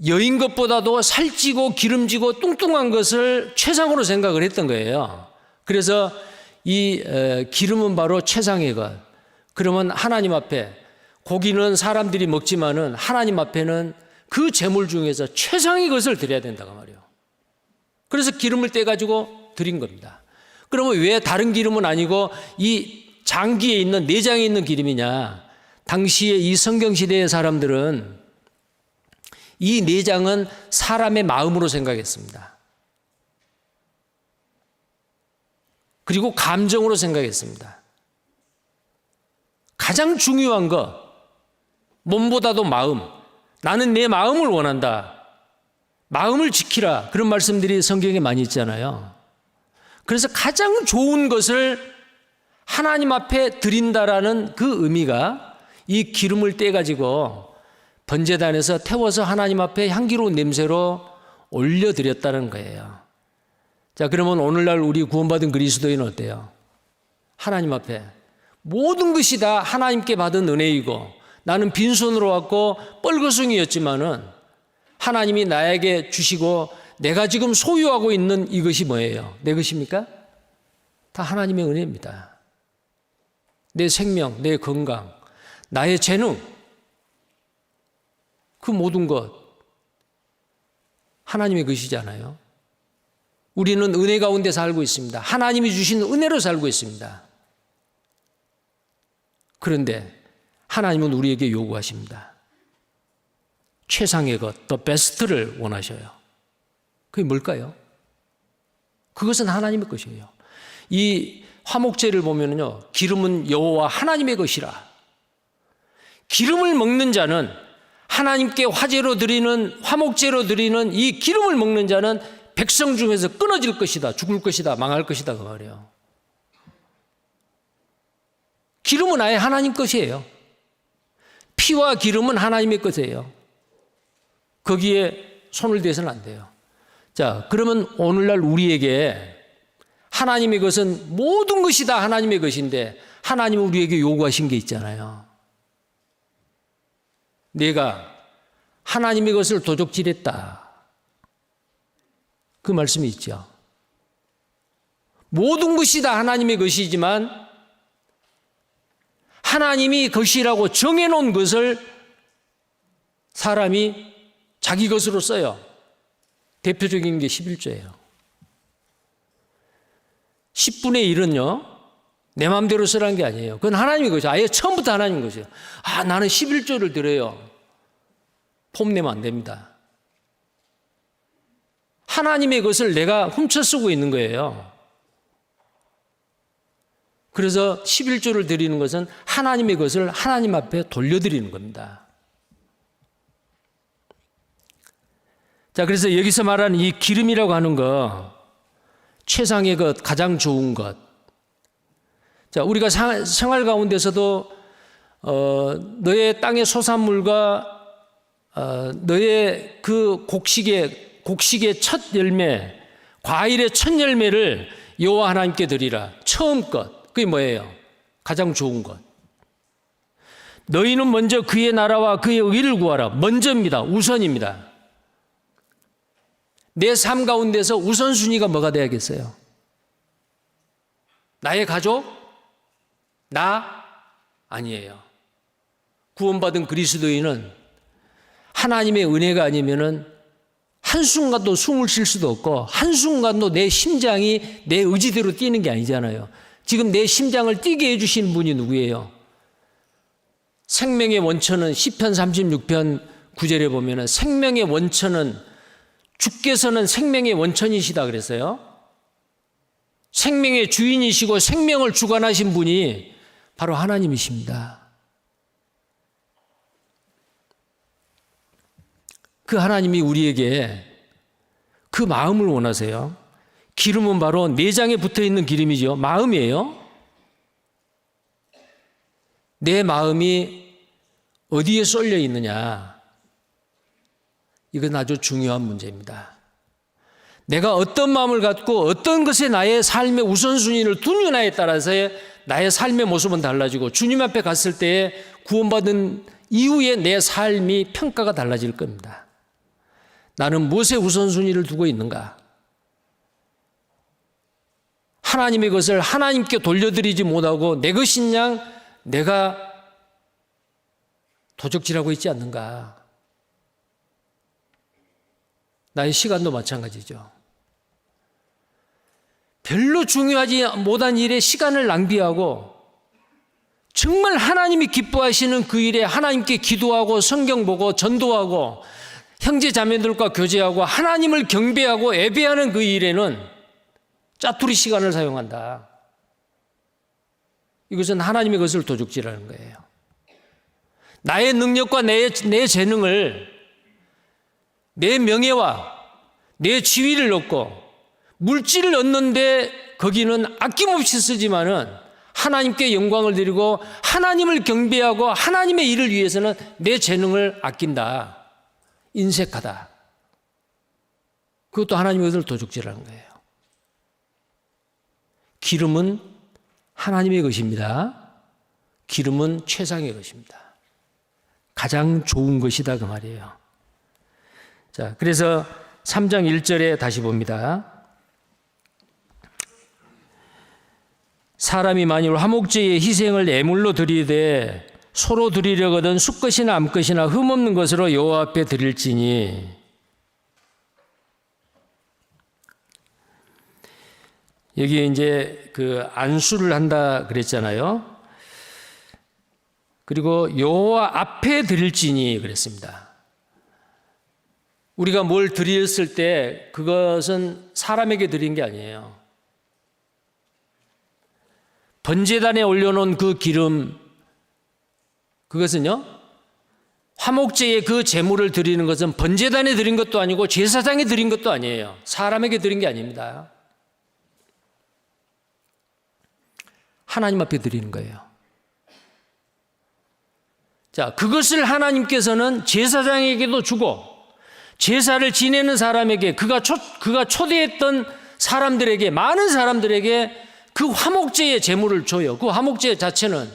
여인 것보다도 살찌고 기름지고 뚱뚱한 것을 최상으로 생각을 했던 거예요. 그래서 이 기름은 바로 최상의 것. 그러면 하나님 앞에, 고기는 사람들이 먹지만은 하나님 앞에는 그 제물 중에서 최상의 것을 드려야 된다고 말이에요. 그래서 기름을 떼가지고 드린 겁니다. 그러면 왜 다른 기름은 아니고 이 장기에 있는, 내장에 있는 기름이냐? 당시에 이 성경시대의 사람들은 이 내장은 사람의 마음으로 생각했습니다. 그리고 감정으로 생각했습니다. 가장 중요한 거, 몸보다도 마음. 나는 내 마음을 원한다. 마음을 지키라. 그런 말씀들이 성경에 많이 있잖아요. 그래서 가장 좋은 것을 하나님 앞에 드린다라는 그 의미가 이 기름을 떼가지고 번제단에서 태워서 하나님 앞에 향기로운 냄새로 올려드렸다는 거예요. 자, 그러면 오늘날 우리 구원받은 그리스도인은 어때요? 하나님 앞에 모든 것이 다 하나님께 받은 은혜이고, 나는 빈손으로 왔고 뻘거숭이였지만은 하나님이 나에게 주시고 내가 지금 소유하고 있는 이것이 뭐예요? 내 것입니까? 다 하나님의 은혜입니다. 내 생명, 내 건강, 나의 재능, 그 모든 것 하나님의 것이잖아요. 우리는 은혜 가운데 살고 있습니다. 하나님이 주신 은혜로 살고 있습니다. 그런데 하나님은 우리에게 요구하십니다. 최상의 것, 더 베스트를 원하셔요. 그게 뭘까요? 그것은 하나님의 것이에요. 이 화목제를 보면요, 기름은 여호와 하나님의 것이라. 기름을 먹는 자는, 하나님께 화제로 드리는, 화목제로 드리는 이 기름을 먹는 자는 백성 중에서 끊어질 것이다, 죽을 것이다, 망할 것이다, 그 말이에요. 기름은 아예 하나님 것이에요. 피와 기름은 하나님의 것이에요. 거기에 손을 대서는 안 돼요. 자, 그러면 오늘날 우리에게 하나님의 것은 모든 것이 다 하나님의 것인데 하나님은 우리에게 요구하신 게 있잖아요. 내가 하나님의 것을 도적질했다. 그 말씀이 있죠. 모든 것이 다 하나님의 것이지만 하나님이 것이라고 정해놓은 것을 사람이 자기 것으로 써요. 대표적인 게 11조예요. 10분의 1은요, 내 마음대로 쓰라는 게 아니에요. 그건 하나님의 것이죠. 아예 처음부터 하나님의 것이에요. 나는 11조를 드려요. 폼 내면 안 됩니다. 하나님의 것을 내가 훔쳐 쓰고 있는 거예요. 그래서 11조를 드리는 것은 하나님의 것을 하나님 앞에 돌려드리는 겁니다. 자, 그래서 여기서 말하는 이 기름이라고 하는 거, 최상의 것, 가장 좋은 것. 자, 우리가 생활 가운데서도 너의 땅의 소산물과 너의 그 곡식의 첫 열매, 과일의 첫 열매를 여호와 하나님께 드리라. 처음 것. 그게 뭐예요? 가장 좋은 것. 너희는 먼저 그의 나라와 그의 의를 구하라. 먼저입니다. 우선입니다. 내 삶 가운데서 우선순위가 뭐가 돼야겠어요? 나의 가족? 나? 아니에요. 구원받은 그리스도인은 하나님의 은혜가 아니면은 한순간도 숨을 쉴 수도 없고 한순간도 내 심장이 내 의지대로 뛰는 게 아니잖아요. 지금 내 심장을 뛰게 해주신 분이 누구예요? 생명의 원천은 시편 36편 9절에 보면은 생명의 원천은, 주께서는 생명의 원천이시다 그랬어요. 생명의 주인이시고 생명을 주관하신 분이 바로 하나님이십니다. 그 하나님이 우리에게 그 마음을 원하세요. 기름은 바로 내장에 붙어있는 기름이죠. 마음이에요. 내 마음이 어디에 쏠려 있느냐, 이건 아주 중요한 문제입니다. 내가 어떤 마음을 갖고 어떤 것에 나의 삶의 우선순위를 두느냐에 따라서의 나의 삶의 모습은 달라지고, 주님 앞에 갔을 때에 구원받은 이후에 내 삶이 평가가 달라질 겁니다. 나는 무엇에 우선순위를 두고 있는가? 하나님의 것을 하나님께 돌려드리지 못하고 내 것인 양 내가 도적질하고 있지 않는가? 나의 시간도 마찬가지죠. 별로 중요하지 못한 일에 시간을 낭비하고 정말 하나님이 기뻐하시는 그 일에 하나님께 기도하고 성경 보고 전도하고 형제 자매들과 교제하고 하나님을 경배하고 예배하는 그 일에는 짜투리 시간을 사용한다. 이것은 하나님의 것을 도둑질하는 거예요. 나의 능력과 내 재능을, 내 명예와 내 지위를 얻고 물질을 얻는데 거기는 아낌없이 쓰지만은 하나님께 영광을 드리고 하나님을 경배하고 하나님의 일을 위해서는 내 재능을 아낀다. 인색하다. 그것도 하나님의 것을 도둑질하는 거예요. 기름은 하나님의 것입니다. 기름은 최상의 것입니다. 가장 좋은 것이다 그 말이에요. 자, 그래서 3장 1절에 다시 봅니다. 사람이 만일 화목제의 희생을 예물로 드리되 소로 드리려거든 숫것이나 암것이나 흠없는 것으로 여호와 앞에 드릴지니, 여기 이제 그 안수를 한다 그랬잖아요. 그리고 여호와 앞에 드릴지니 그랬습니다. 우리가 뭘 드렸을 때 그것은 사람에게 드린 게 아니에요. 번제단에 올려놓은 그 기름, 그것은요, 화목제의 그 제물을 드리는 것은 번제단에 드린 것도 아니고 제사장에 드린 것도 아니에요. 사람에게 드린 게 아닙니다. 하나님 앞에 드리는 거예요. 자, 그것을 하나님께서는 제사장에게도 주고 제사를 지내는 사람에게, 그가 초대했던 사람들에게, 많은 사람들에게 그 화목제의 제물을 줘요. 그 화목제 자체는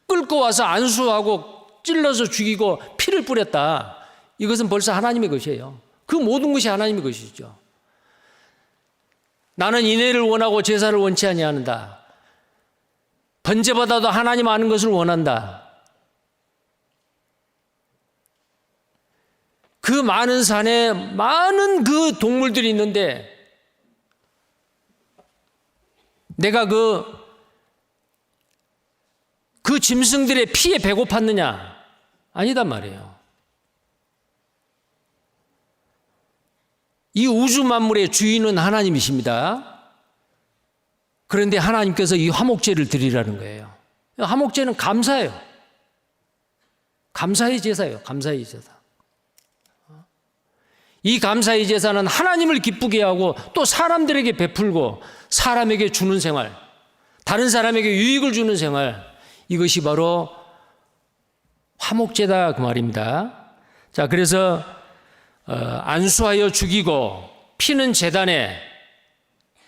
끌고 와서 안수하고 찔러서 죽이고 피를 뿌렸다. 이것은 벌써 하나님의 것이에요. 그 모든 것이 하나님의 것이죠. 나는 인애를 원하고 제사를 원치 아니한다. 번제받아도 하나님 아는 것을 원한다. 그 많은 산에 많은 그 동물들이 있는데 내가 그 짐승들의 피에 배고팠느냐? 아니단 말이에요. 이 우주 만물의 주인은 하나님이십니다. 그런데 하나님께서 이 화목제를 드리라는 거예요. 화목제는 감사예요. 감사의 제사예요. 감사의 제사. 이 감사의 제사는 하나님을 기쁘게 하고 또 사람들에게 베풀고 사람에게 주는 생활, 다른 사람에게 유익을 주는 생활, 이것이 바로 화목제다 그 말입니다. 자, 그래서 안수하여 죽이고 피는 제단에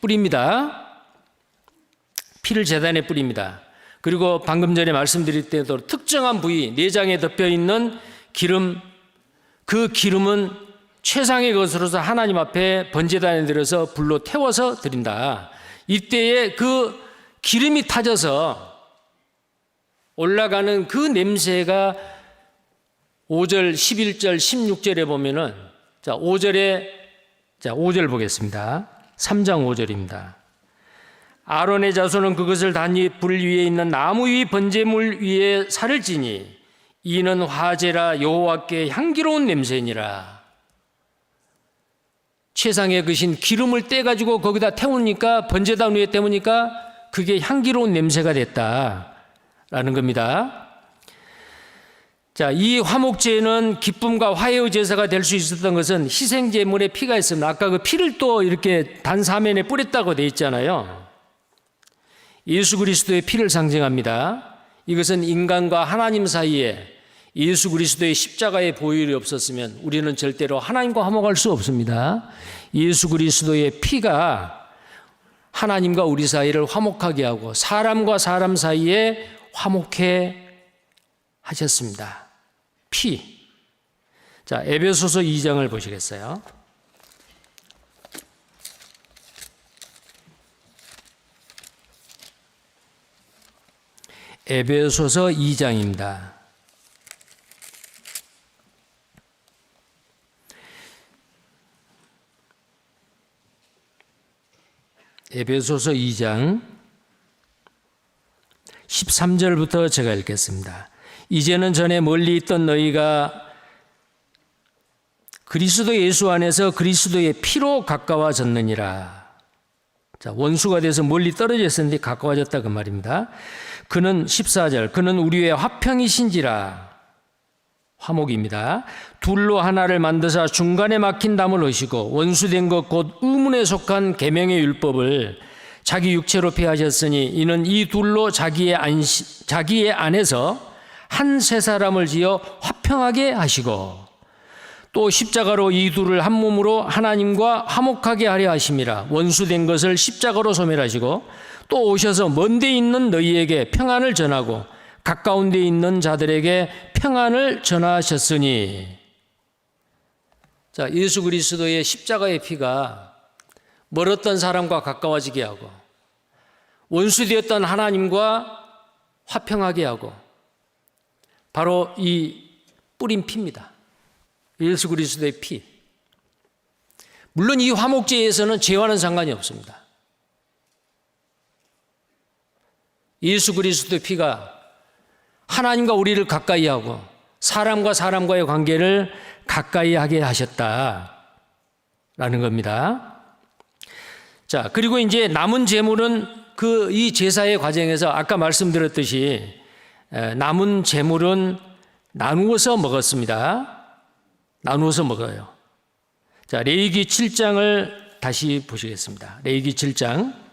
뿌립니다. 피를 제단에 뿌립니다. 그리고 방금 전에 말씀드릴 때도 특정한 부위, 내장에 덮여있는 기름, 그 기름은 최상의 것으로서 하나님 앞에 번제단에 들어서 불로 태워서 드린다. 이때에 그 기름이 타져서 올라가는 그 냄새가 5절, 11절, 16절에 보면은, 자, 5절 보겠습니다. 3장 5절입니다. 아론의 자손은 그것을 단위 불 위에 있는 나무 위 번제물 위에 살을 찌니 이는 화제라 여호와께 향기로운 냄새니라. 최상의 그신 기름을 떼가지고 거기다 태우니까, 번제단 위에 태우니까 그게 향기로운 냄새가 됐다라는 겁니다. 자, 이 화목제는 기쁨과 화해의 제사가 될 수 있었던 것은 희생제물의 피가 있습니다. 아까 그 피를 또 이렇게 단사면에 뿌렸다고 되어 있잖아요. 예수 그리스도의 피를 상징합니다. 이것은 인간과 하나님 사이에 예수 그리스도의 십자가의 보혈이 없었으면 우리는 절대로 하나님과 화목할 수 없습니다. 예수 그리스도의 피가 하나님과 우리 사이를 화목하게 하고 사람과 사람 사이에 화목해 하셨습니다. 피. 자, 에베소서 2장을 보시겠어요? 에베소서 2장입니다. 에베소서 2장 13절부터 제가 읽겠습니다. 이제는 전에 멀리 있던 너희가 그리스도 예수 안에서 그리스도의 피로 가까워졌느니라. 자, 원수가 돼서 멀리 떨어져 있었는데 가까워졌다 그 말입니다. 그는 14절, 그는 우리의 화평이신지라. 화목입니다. 둘로 하나를 만드사 중간에 막힌 담을 하시고 원수된 것 곧 의문에 속한 계명의 율법을 자기 육체로 폐하셨으니 이는 이 둘로 자기의 안에서 한 세 사람을 지어 화평하게 하시고 또 십자가로 이 둘을 한 몸으로 하나님과 화목하게 하려 하심이라. 원수된 것을 십자가로 소멸하시고 또 오셔서 먼 데 있는 너희에게 평안을 전하고 가까운 데 있는 자들에게 평안을 전하셨으니. 자, 예수 그리스도의 십자가의 피가 멀었던 사람과 가까워지게 하고 원수되었던 하나님과 화평하게 하고 바로 이 뿌린 피입니다. 예수 그리스도의 피. 물론 이 화목제에서는 죄와는 상관이 없습니다. 예수 그리스도의 피가 하나님과 우리를 가까이 하고 사람과 사람과의 관계를 가까이 하게 하셨다라는 겁니다. 자, 그리고 이제 남은 제물은 이 제사의 과정에서 아까 말씀드렸듯이 남은 제물은 나누어서 먹었습니다. 나누어서 먹어요. 자, 레위기 7장을 다시 보시겠습니다. 레위기 7장.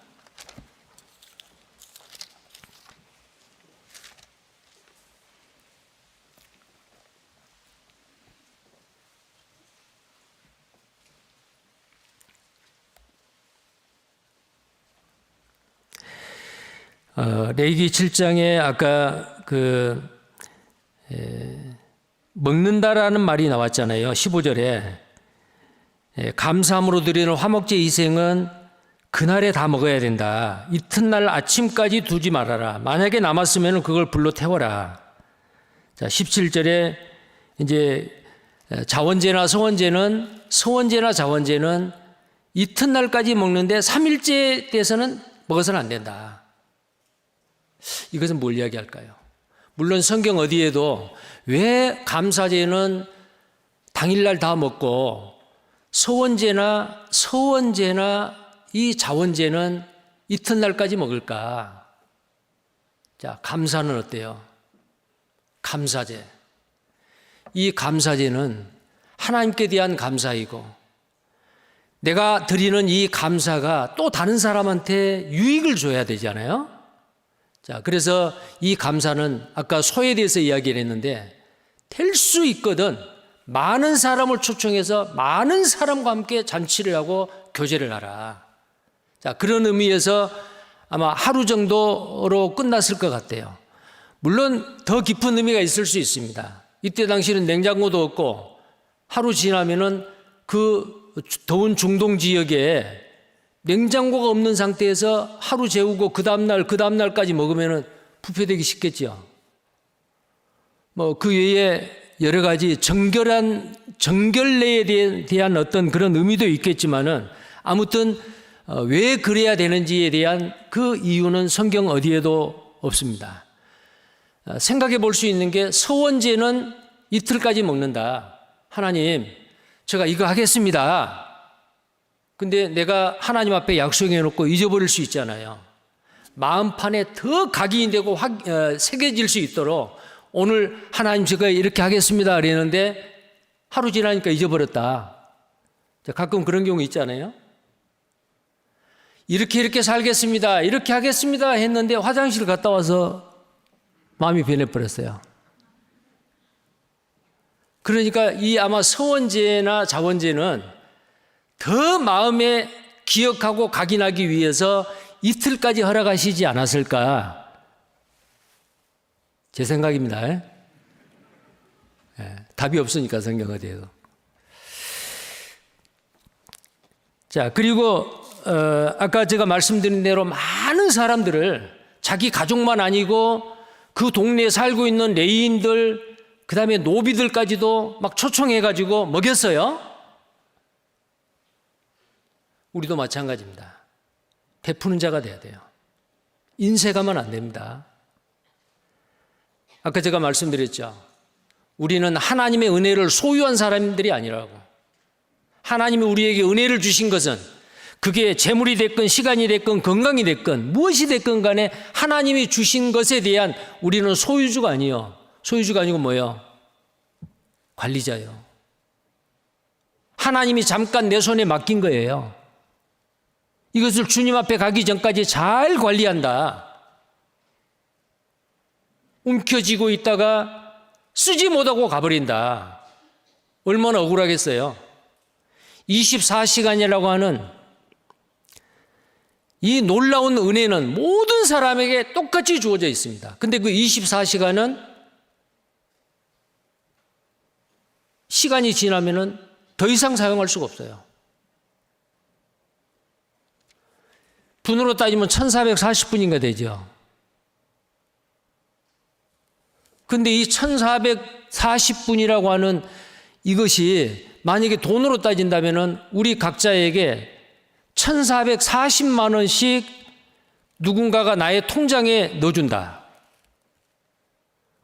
레위기 7장에 아까 먹는다라는 말이 나왔잖아요. 15절에 감사함으로 드리는 화목제 희생은 그날에 다 먹어야 된다. 이튿날 아침까지 두지 말아라. 만약에 남았으면 그걸 불로 태워라. 자, 17절에 이제 자원제나 서원제나 자원제는 이튿날까지 먹는데 3일째 돼서는 먹어서는 안 된다. 이것은 뭘 이야기할까요? 물론 성경 어디에도 왜 감사제는 당일날 다 먹고 서원제나 이 자원제는 이튿날까지 먹을까? 자, 감사는 어때요? 감사제. 이 감사제는 하나님께 대한 감사이고 내가 드리는 이 감사가 또 다른 사람한테 유익을 줘야 되잖아요. 자, 그래서 이 감사는 아까 소에 대해서 이야기를 했는데 될 수 있거든 많은 사람을 초청해서 많은 사람과 함께 잔치를 하고 교제를 하라. 자, 그런 의미에서 아마 하루 정도로 끝났을 것 같아요. 물론 더 깊은 의미가 있을 수 있습니다. 이때 당시는 냉장고도 없고 하루 지나면은 그 더운 중동 지역에 냉장고가 없는 상태에서 하루 재우고 그 다음날까지 먹으면 부패되기 쉽겠죠. 그 외에 여러 가지 정결례에 대한 어떤 그런 의미도 있겠지만은 아무튼 왜 그래야 되는지에 대한 그 이유는 성경 어디에도 없습니다. 생각해 볼 수 있는 게 서원제는 이틀까지 먹는다. 하나님, 제가 이거 하겠습니다. 근데 내가 하나님 앞에 약속해 놓고 잊어버릴 수 있잖아요. 마음판에 더 각인되고 새겨질 수 있도록 오늘 하나님 제가 이렇게 하겠습니다 그랬는데 하루 지나니까 잊어버렸다. 가끔 그런 경우 있잖아요. 이렇게 살겠습니다, 이렇게 하겠습니다 했는데 화장실 갔다 와서 마음이 변해버렸어요. 그러니까 이 아마 서원제나 자원제는 더 마음에 기억하고 각인하기 위해서 이틀까지 허락하시지 않았을까, 제 생각입니다. 예, 답이 없으니까 성경 어디에도. 자, 그리고 아까 제가 말씀드린 대로 많은 사람들을, 자기 가족만 아니고 그 동네에 살고 있는 레위인들, 그 다음에 노비들까지도 막 초청해가지고 먹였어요. 우리도 마찬가지입니다. 베푸는 자가 돼야 돼요. 인색하면 안 됩니다. 아까 제가 말씀드렸죠. 우리는 하나님의 은혜를 소유한 사람들이 아니라고. 하나님이 우리에게 은혜를 주신 것은 그게 재물이 됐건 시간이 됐건 건강이 됐건 무엇이 됐건 간에 하나님이 주신 것에 대한 우리는 소유주가 아니요. 소유주가 아니고 뭐예요? 관리자요. 하나님이 잠깐 내 손에 맡긴 거예요. 이것을 주님 앞에 가기 전까지 잘 관리한다. 움켜쥐고 있다가 쓰지 못하고 가버린다. 얼마나 억울하겠어요. 24시간이라고 하는 이 놀라운 은혜는 모든 사람에게 똑같이 주어져 있습니다. 근데 그 24시간은 시간이 지나면은 더 이상 사용할 수가 없어요. 분으로 따지면 1440분인가 되죠. 근데 이 1440분이라고 하는 이것이 만약에 돈으로 따진다면은 우리 각자에게 1440만 원씩 누군가가 나의 통장에 넣어준다.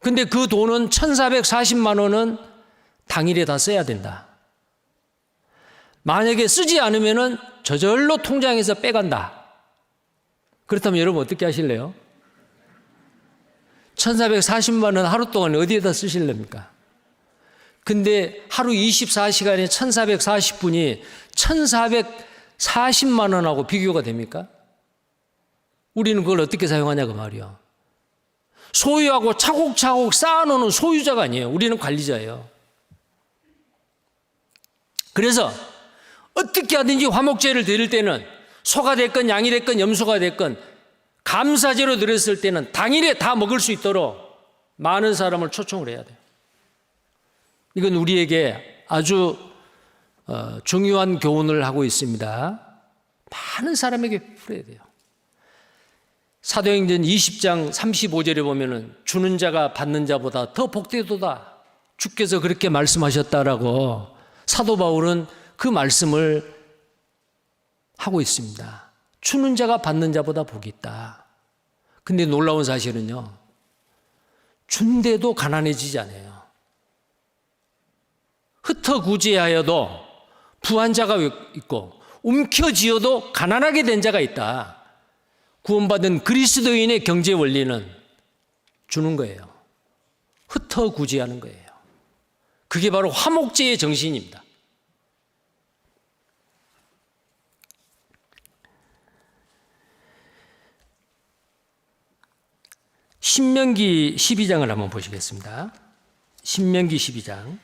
근데 그 돈은 1440만 원은 당일에 다 써야 된다. 만약에 쓰지 않으면은 저절로 통장에서 빼간다. 그렇다면 여러분 어떻게 하실래요? 1440만 원 하루 동안 어디에다 쓰실랍니까? 근데 하루 24시간에 1440분이 1440만 원하고 비교가 됩니까? 우리는 그걸 어떻게 사용하냐고 말이요. 소유하고 차곡차곡 쌓아놓는 소유자가 아니에요. 우리는 관리자예요. 그래서 어떻게 하든지 화목제를 드릴 때는 소가 됐건 양이 됐건 염소가 됐건 감사제로 드렸을 때는 당일에 다 먹을 수 있도록 많은 사람을 초청을 해야 돼요. 이건 우리에게 아주 중요한 교훈을 하고 있습니다. 많은 사람에게 풀어야 돼요. 사도행전 20장 35절에 보면은 주는 자가 받는 자보다 더 복되도다. 주께서 그렇게 말씀하셨다라고 사도 바울은 그 말씀을 하고 있습니다. 주는 자가 받는 자보다 복이 있다. 근데 놀라운 사실은요, 준대도 가난해지지 않아요. 흩어구제하여도 부한 자가 있고 움켜쥐어도 가난하게 된 자가 있다. 구원받은 그리스도인의 경제 원리는 주는 거예요. 흩어구제하는 거예요. 그게 바로 화목제의 정신입니다. 신명기 12장을 한번 보시겠습니다. 신명기 12장.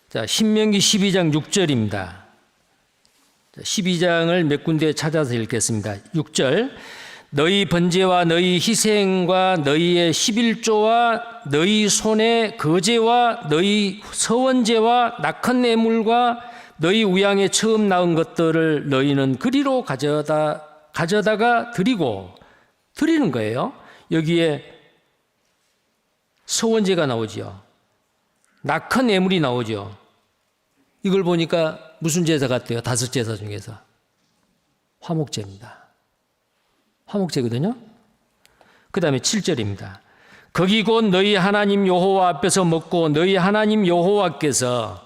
자, 신명기 12장 6절입니다. 12장을 몇 군데 찾아서 읽겠습니다. 6절. 너희 번제와 너희 희생과 너희의 11조와 너희 손의 거제와 너희 서원제와 낙헌 예물과 너희 우양에 처음 낳은 것들을 너희는 그리로 가져다가 드리는 거예요. 여기에 서원제가 나오죠. 낙헌 예물이 나오죠. 이걸 보니까 무슨 제사 같아요? 5제사 중에서 화목제입니다. 화목제거든요. 그 다음에 7절입니다. 거기 곧 너희 하나님 여호와 앞에서 먹고 너희 하나님 여호와께서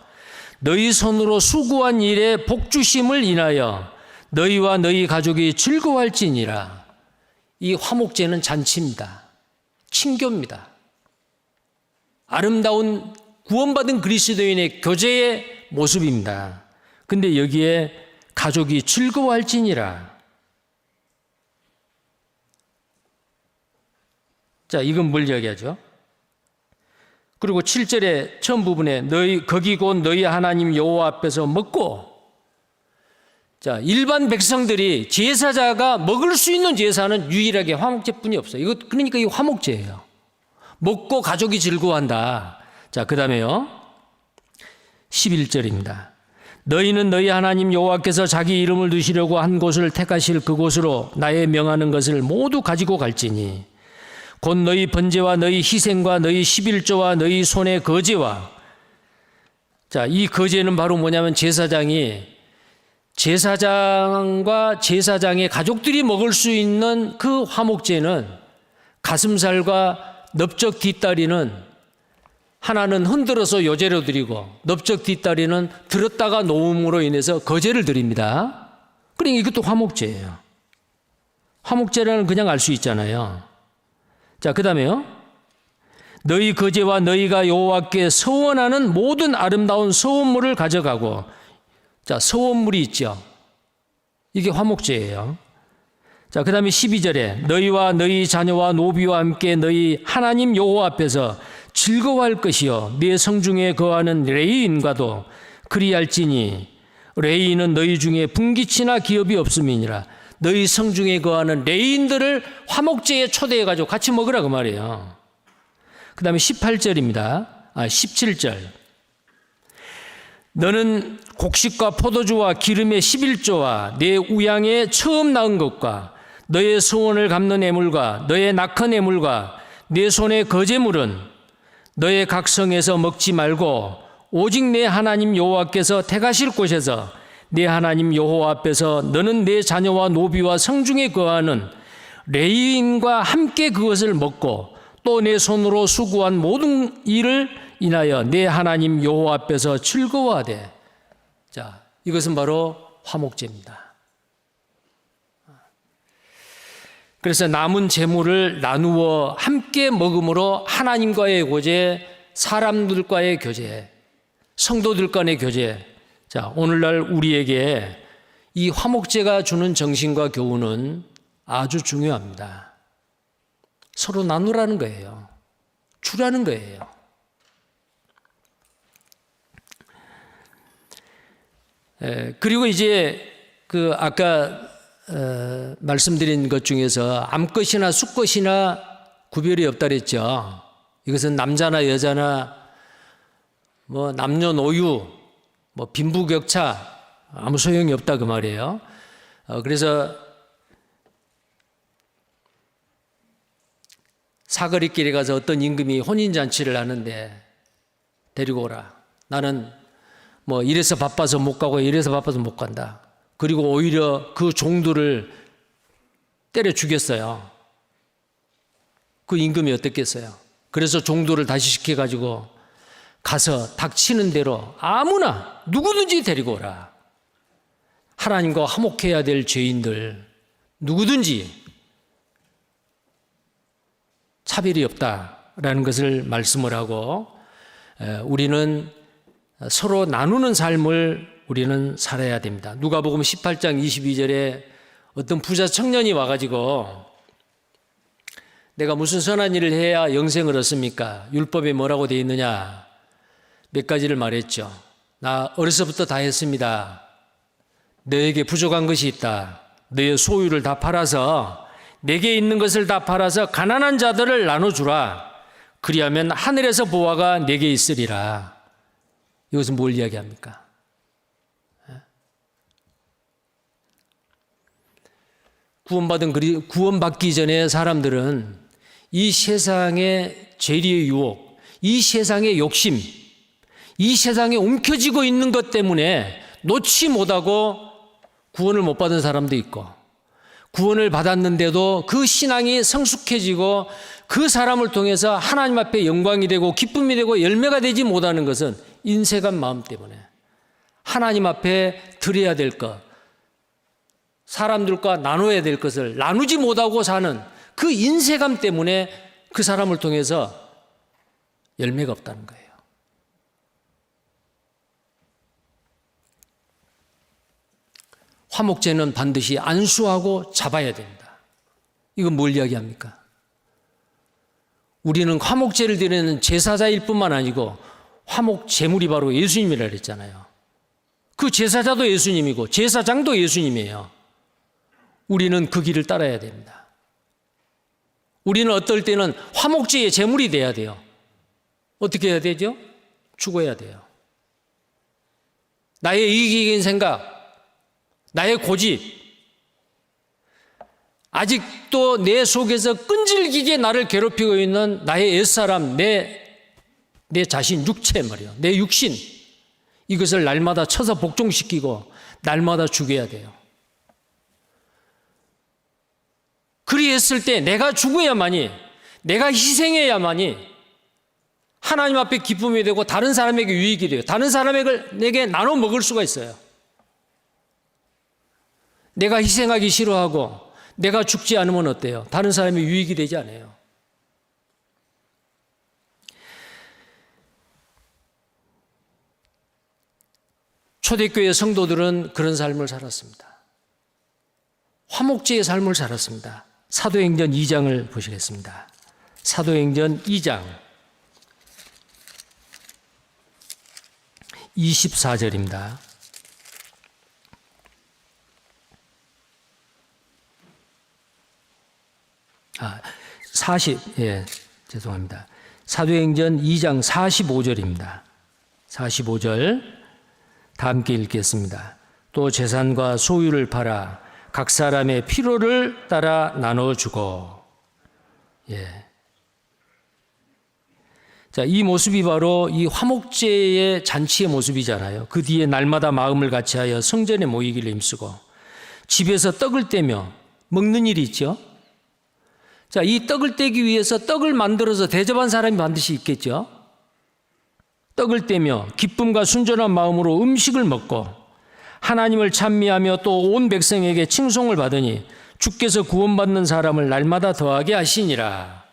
너희 손으로 수고한 일에 복주심을 인하여 너희와 너희 가족이 즐거워할지니라. 이 화목제는 잔치입니다. 친교입니다. 아름다운 구원받은 그리스도인의 교제의 모습입니다. 근데 여기에 가족이 즐거워할지니라. 자, 이건 뭘 이야기하죠? 그리고 7절의 처음 부분에 거기 곧 너희 하나님 여호와 앞에서 먹고, 자, 일반 백성들이 제사자가 먹을 수 있는 제사는 유일하게 화목제뿐이 없어요. 그러니까 이 화목제예요. 먹고 가족이 즐거워한다. 자, 그 다음에요. 11절입니다. 너희는 너희 하나님 여호와께서 자기 이름을 두시려고 한 곳을 택하실 그곳으로 나의 명하는 것을 모두 가지고 갈지니 곧 너희 번제와 너희 희생과 너희 11조와 너희 손의 거제와, 자, 이 거제는 바로 뭐냐면 제사장과 제사장의 가족들이 먹을 수 있는 그 화목제는 가슴살과 넓적 뒷다리는 하나는 흔들어서 요제로 드리고 넓적 뒷다리는 들었다가 놓음으로 인해서 거제를 드립니다. 그러니까 이것도 화목제예요. 화목제라는 그냥 알 수 있잖아요. 자, 그 다음에요. 너희 거제와 너희가 여호와께 서원하는 모든 아름다운 서원물을 가져가고, 자, 서원물이 있죠. 이게 화목제예요. 자, 그 다음에 12절에 너희와 너희 자녀와 노비와 함께 너희 하나님 여호와 앞에서 즐거워할 것이요 네 성중에 거하는 레위인과도 그리할지니 레위인은 너희 중에 분기치나 기업이 없음이니라. 너희 성중에 거하는 레위인들을 화목제에 초대해가지고 같이 먹으라 그 말이에요. 그 다음에 17절. 너는 곡식과 포도주와 기름의 11조와 내 우양의 처음 낳은 것과 너의 소원을 갚는 애물과 너의 낙헌 애물과 내 손의 거제물은 너의 각성에서 먹지 말고 오직 내 하나님 여호와께서 택하실 곳에서 내 하나님 여호와 앞에서 너는 내 자녀와 노비와 성중에 거하는 레위인과 함께 그것을 먹고 또 내 손으로 수고한 모든 일을 인하여 내 하나님 여호와 앞에서 즐거워하되. 자, 이것은 바로 화목제입니다. 그래서 남은 재물을 나누어 함께 먹음으로 하나님과의 교제, 사람들과의 교제, 성도들 간의 교제. 자, 오늘날 우리에게 이 화목제가 주는 정신과 교훈은 아주 중요합니다. 서로 나누라는 거예요. 주라는 거예요. 그리고 이제 그 아까 말씀드린 것 중에서 암것이나 수것이나 구별이 없다 그랬죠. 이것은 남자나 여자나 뭐 남녀노유, 뭐 빈부격차 아무 소용이 없다 그 말이에요. 그래서 사거리길에 가서 어떤 임금이 혼인잔치를 하는데 데리고 오라. 나는 뭐 이래서 바빠서 못 가고 이래서 바빠서 못 간다. 그리고 오히려 그 종들을 때려 죽였어요. 그 임금이 어떻겠어요? 그래서 종들을 다시 시켜가지고 가서 닥치는 대로 아무나 누구든지 데리고 오라. 하나님과 화목해야 될 죄인들 누구든지 차별이 없다라는 것을 말씀을 하고, 우리는 서로 나누는 삶을 우리는 살아야 됩니다. 누가복음 18장 22절에 어떤 부자 청년이 와가지고 내가 무슨 선한 일을 해야 영생을 얻습니까? 율법에 뭐라고 되어 있느냐? 몇 가지를 말했죠. 나 어려서부터 다 했습니다. 너에게 부족한 것이 있다. 너의 소유를 다 팔아서 내게 있는 것을 다 팔아서 가난한 자들을 나눠주라. 그리하면 하늘에서 보화가 내게 있으리라. 이것은 뭘 이야기합니까? 구원받기 전에 사람들은 이 세상의 죄리의 유혹, 이 세상의 욕심, 이 세상에 움켜쥐고 있는 것 때문에 놓지 못하고 구원을 못 받은 사람도 있고, 구원을 받았는데도 그 신앙이 성숙해지고 그 사람을 통해서 하나님 앞에 영광이 되고 기쁨이 되고 열매가 되지 못하는 것은 인색한 마음 때문에 하나님 앞에 드려야 될 것, 사람들과 나눠야 될 것을 나누지 못하고 사는 그 인색함 때문에 그 사람을 통해서 열매가 없다는 거예요. 화목제는 반드시 안수하고 잡아야 됩니다. 이건 뭘 이야기합니까? 우리는 화목제를 드리는 제사자일 뿐만 아니고 화목 제물이 바로 예수님이라 그랬잖아요. 그 제사자도 예수님이고 제사장도 예수님이에요. 우리는 그 길을 따라야 됩니다. 우리는 어떨 때는 화목제의 제물이 돼야 돼요. 어떻게 해야 되죠? 죽어야 돼요. 나의 이기적인 생각, 나의 고집, 아직도 내 속에서 끈질기게 나를 괴롭히고 있는 나의 옛사람, 내 자신, 육체 말이요. 내 육신, 이것을 날마다 쳐서 복종시키고 날마다 죽여야 돼요. 그리했을 때 내가 죽어야만이, 내가 희생해야만이 하나님 앞에 기쁨이 되고 다른 사람에게 유익이 돼요. 다른 사람에게 나눠 먹을 수가 있어요. 내가 희생하기 싫어하고 내가 죽지 않으면 어때요? 다른 사람이 유익이 되지 않아요. 초대교회 성도들은 그런 삶을 살았습니다. 화목제의 삶을 살았습니다. 사도행전 2장을 보시겠습니다. 사도행전 2장 24절입니다. 죄송합니다. 사도행전 2장 45절입니다. 45절 다 함께 읽겠습니다. 또 재산과 소유를 팔아 각 사람의 필요를 따라 나눠주고. 자, 이 모습이 바로 이 화목제의 잔치의 모습이잖아요. 그 뒤에 날마다 마음을 같이하여 성전에 모이기를 힘쓰고 집에서 떡을 떼며 먹는 일이 있죠. 자, 이 떡을 떼기 위해서 떡을 만들어서 대접한 사람이 반드시 있겠죠. 떡을 떼며 기쁨과 순전한 마음으로 음식을 먹고 하나님을 찬미하며 또 온 백성에게 칭송을 받으니 주께서 구원받는 사람을 날마다 더하게 하시니라.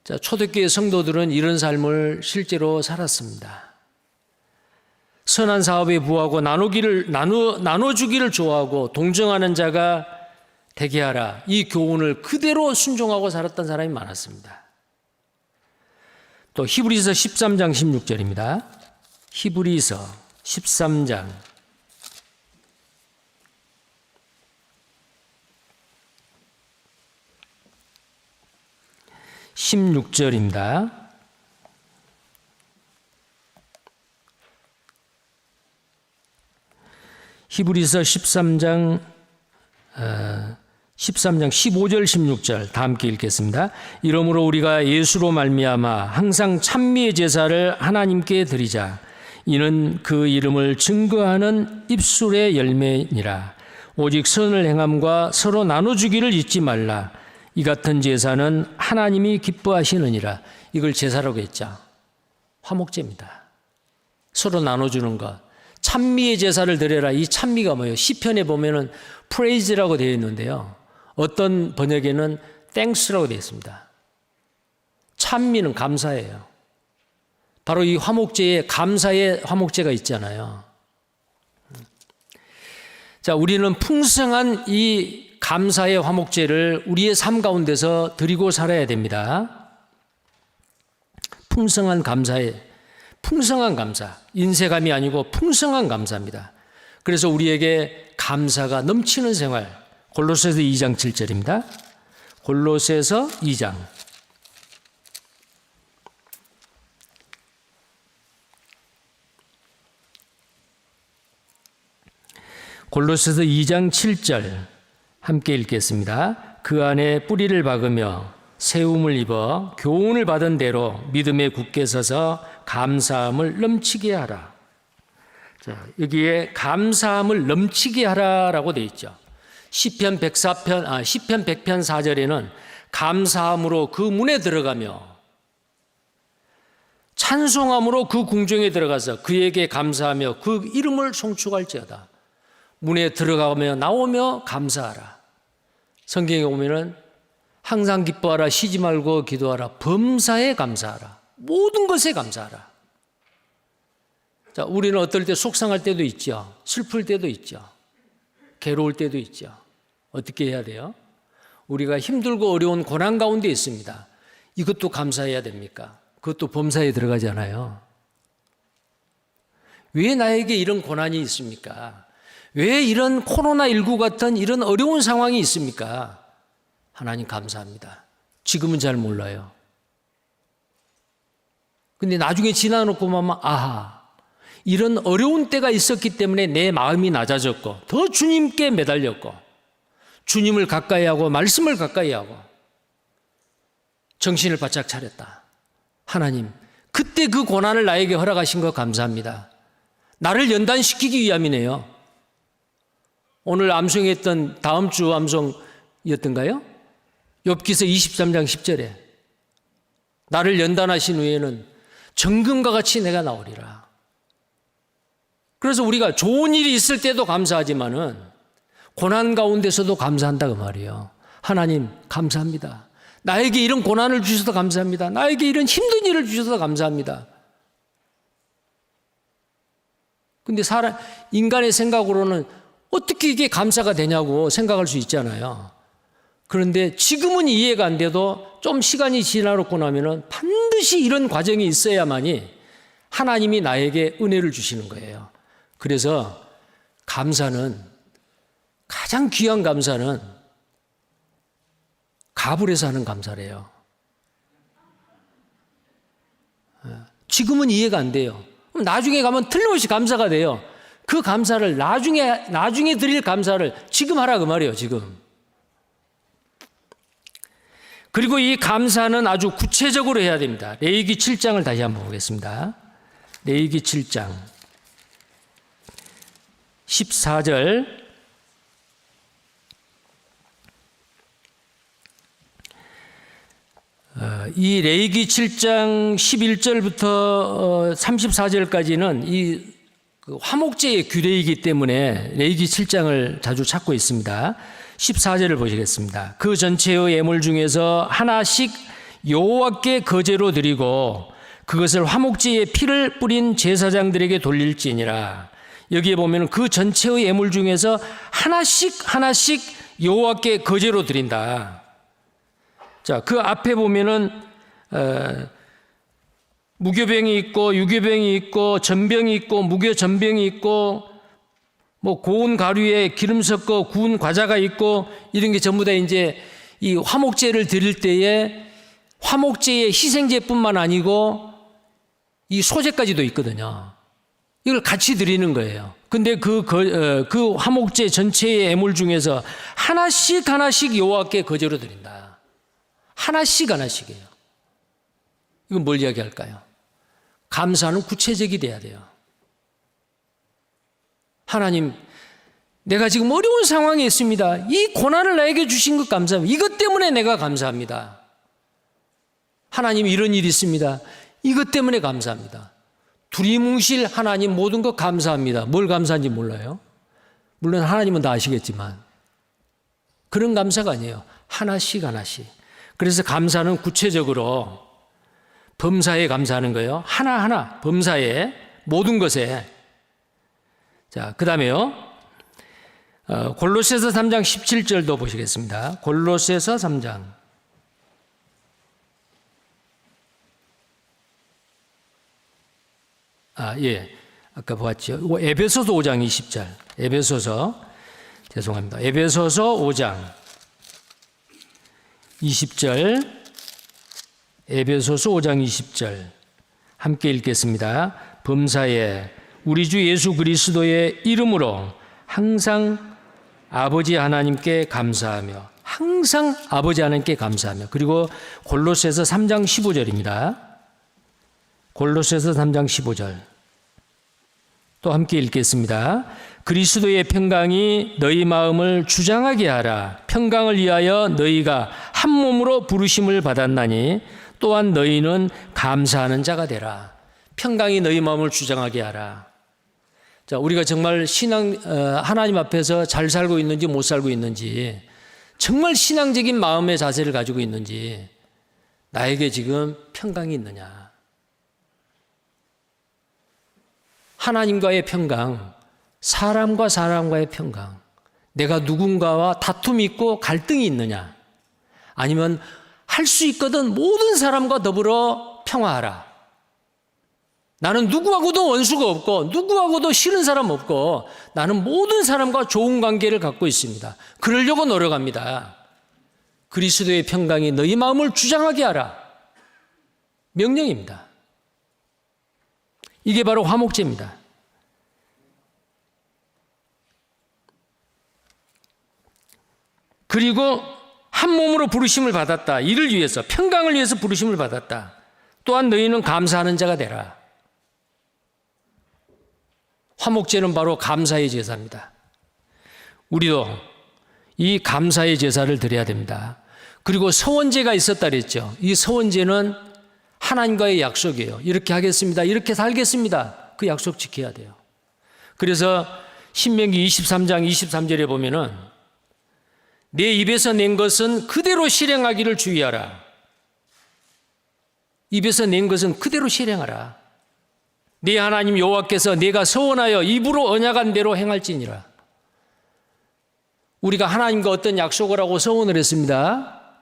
자, 초대교회 성도들은 이런 삶을 실제로 살았습니다. 선한 사업에 부하고 나눠주기를 좋아하고 동정하는 자가 되게 하라. 이 교훈을 그대로 순종하고 살았던 사람이 많았습니다. 또 히브리서 13장 16절입니다. 히브리서 13장 16절입니다. 히브리서 13장 15절 16절 다 함께 읽겠습니다. 이러므로 우리가 예수로 말미암아 항상 찬미의 제사를 하나님께 드리자. 이는 그 이름을 증거하는 입술의 열매니라. 오직 선을 행함과 서로 나눠주기를 잊지 말라. 이 같은 제사는 하나님이 기뻐하시느니라. 이걸 제사라고 했죠. 화목제입니다. 서로 나눠주는 것. 찬미의 제사를 드려라. 이 찬미가 뭐예요? 시편에 보면은 praise라고 되어 있는데요. 어떤 번역에는 thanks라고 되어 있습니다. 찬미는 감사예요. 바로 이 화목제에 감사의 화목제가 있잖아요. 자, 우리는 풍성한 이 감사의 화목제를 우리의 삶 가운데서 드리고 살아야 됩니다. 풍성한 감사, 인색함이 아니고 풍성한 감사입니다. 그래서 우리에게 감사가 넘치는 생활, 골로새서 2장 7절입니다. 골로새서 2장 골로새서 2장 7절 함께 읽겠습니다. 그 안에 뿌리를 박으며 세움을 입어 교훈을 받은 대로 믿음에 굳게 서서 감사함을 넘치게 하라. 자, 여기에 감사함을 넘치게 하라라고 되어 있죠. 시편 100편 4절에는 감사함으로 그 문에 들어가며 찬송함으로 그 궁정에 들어가서 그에게 감사하며 그 이름을 송축할지어다. 문에 들어가며 나오며 감사하라. 성경에 보면은 항상 기뻐하라, 쉬지 말고 기도하라, 범사에 감사하라, 모든 것에 감사하라. 자, 우리는 어떨 때 속상할 때도 있죠. 슬플 때도 있죠. 괴로울 때도 있죠. 어떻게 해야 돼요? 우리가 힘들고 어려운 고난 가운데 있습니다. 이것도 감사해야 됩니까? 그것도 범사에 들어가지 않아요. 왜 나에게 이런 고난이 있습니까? 왜 이런 코로나19 같은 이런 어려운 상황이 있습니까? 하나님 감사합니다. 지금은 잘 몰라요. 근데 나중에 지나놓고 보면 아하, 이런 어려운 때가 있었기 때문에 내 마음이 낮아졌고 더 주님께 매달렸고 주님을 가까이 하고 말씀을 가까이 하고 정신을 바짝 차렸다. 하나님, 그때 그 고난을 나에게 허락하신 거 감사합니다. 나를 연단시키기 위함이네요. 오늘 암송했던 다음 주 암송이었던가요? 욥기서 23장 10절에 나를 연단하신 후에는 정금과 같이 내가 나오리라. 그래서 우리가 좋은 일이 있을 때도 감사하지만은 고난 가운데서도 감사한다 그 말이에요. 하나님 감사합니다. 나에게 이런 고난을 주셔서 감사합니다. 나에게 이런 힘든 일을 주셔서 감사합니다. 근데 인간의 생각으로는 어떻게 이게 감사가 되냐고 생각할 수 있잖아요. 그런데 지금은 이해가 안 돼도 좀 시간이 지나고 나면은 반드시 이런 과정이 있어야만이 하나님이 나에게 은혜를 주시는 거예요. 그래서 감사는, 가장 귀한 감사는 가불에서 하는 감사래요. 지금은 이해가 안 돼요. 그럼 나중에 가면 틀림없이 감사가 돼요. 그 감사를 나중에 드릴 감사를 지금 하라 그 말이에요, 지금. 그리고 이 감사는 아주 구체적으로 해야 됩니다. 레위기 7장을 다시 한번 보겠습니다. 레위기 7장 14절 이 레위기 7장 11절부터 34절까지는 이 화목제의 규례이기 때문에 레위기 7장을 자주 찾고 있습니다. 14절을 보시겠습니다. 그 전체의 예물 중에서 하나씩 여호와께 거제로 드리고 그것을 화목제의 피를 뿌린 제사장들에게 돌릴지니라. 여기에 보면 그 전체의 예물 중에서 하나씩 여호와께 거제로 드린다. 자, 그 앞에 보면은 무교병이 있고 유교병이 있고 전병이 있고 무교전병이 있고 뭐 고운 가루에 기름 섞어 구운 과자가 있고 이런 게 전부 다 이제 이 화목제를 드릴 때에 화목제의 희생제뿐만 아니고 이 소제까지도 있거든요. 이걸 같이 드리는 거예요. 근데 그 화목제 전체의 예물 중에서 하나씩 여호와께 거제로 드린다. 하나씩이에요. 이건 뭘 이야기할까요? 감사는 구체적이 돼야 돼요. 하나님, 내가 지금 어려운 상황에 있습니다. 이 고난을 나에게 주신 것 감사합니다. 이것 때문에 내가 감사합니다. 하나님, 이런 일이 있습니다. 이것 때문에 감사합니다. 두리뭉실 하나님 모든 것 감사합니다. 뭘 감사한지 몰라요. 물론 하나님은 다 아시겠지만 그런 감사가 아니에요. 하나씩. 그래서 감사는 구체적으로 범사에 감사하는 거예요. 하나하나 범사에 모든 것에. 자, 그 다음에요. 골로새서 3장 17절도 보시겠습니다. 골로새서 3장. 아까 보았죠. 에베소서 5장 20절. 에베소서 5장 20절. 에베소서 5장 20절. 함께 읽겠습니다. 범사에 우리 주 예수 그리스도의 이름으로 항상 아버지 하나님께 감사하며 그리고 골로새서 3장 15절입니다. 골로새서 3장 15절. 또 함께 읽겠습니다. 그리스도의 평강이 너희 마음을 주장하게 하라. 평강을 위하여 너희가 한 몸으로 부르심을 받았나니 또한 너희는 감사하는 자가 되라. 평강이 너희 마음을 주장하게 하라. 자, 우리가 정말 하나님 앞에서 잘 살고 있는지 못 살고 있는지, 정말 신앙적인 마음의 자세를 가지고 있는지, 나에게 지금 평강이 있느냐. 하나님과의 평강, 사람과 사람과의 평강, 내가 누군가와 다툼이 있고 갈등이 있느냐, 아니면 할 수 있거든 모든 사람과 더불어 평화하라. 나는 누구하고도 원수가 없고 누구하고도 싫은 사람 없고 나는 모든 사람과 좋은 관계를 갖고 있습니다. 그러려고 노력합니다. 그리스도의 평강이 너희 마음을 주장하게 하라. 명령입니다. 이게 바로 화목제입니다. 그리고 한 몸으로 부르심을 받았다. 이를 위해서, 평강을 위해서 부르심을 받았다. 또한 너희는 감사하는 자가 되라. 화목제는 바로 감사의 제사입니다. 우리도 이 감사의 제사를 드려야 됩니다. 그리고 서원제가 있었다 그랬죠. 이 서원제는 하나님과의 약속이에요. 이렇게 하겠습니다. 이렇게 살겠습니다. 그 약속 지켜야 돼요. 그래서 신명기 23장 23절에 보면은 내 입에서 낸 것은 그대로 실행하기를 주의하라. 입에서 낸 것은 그대로 실행하라. 네 하나님 여호와께서 내가 서원하여 입으로 언약한 대로 행할지니라. 우리가 하나님과 어떤 약속을 하고 서원을 했습니다.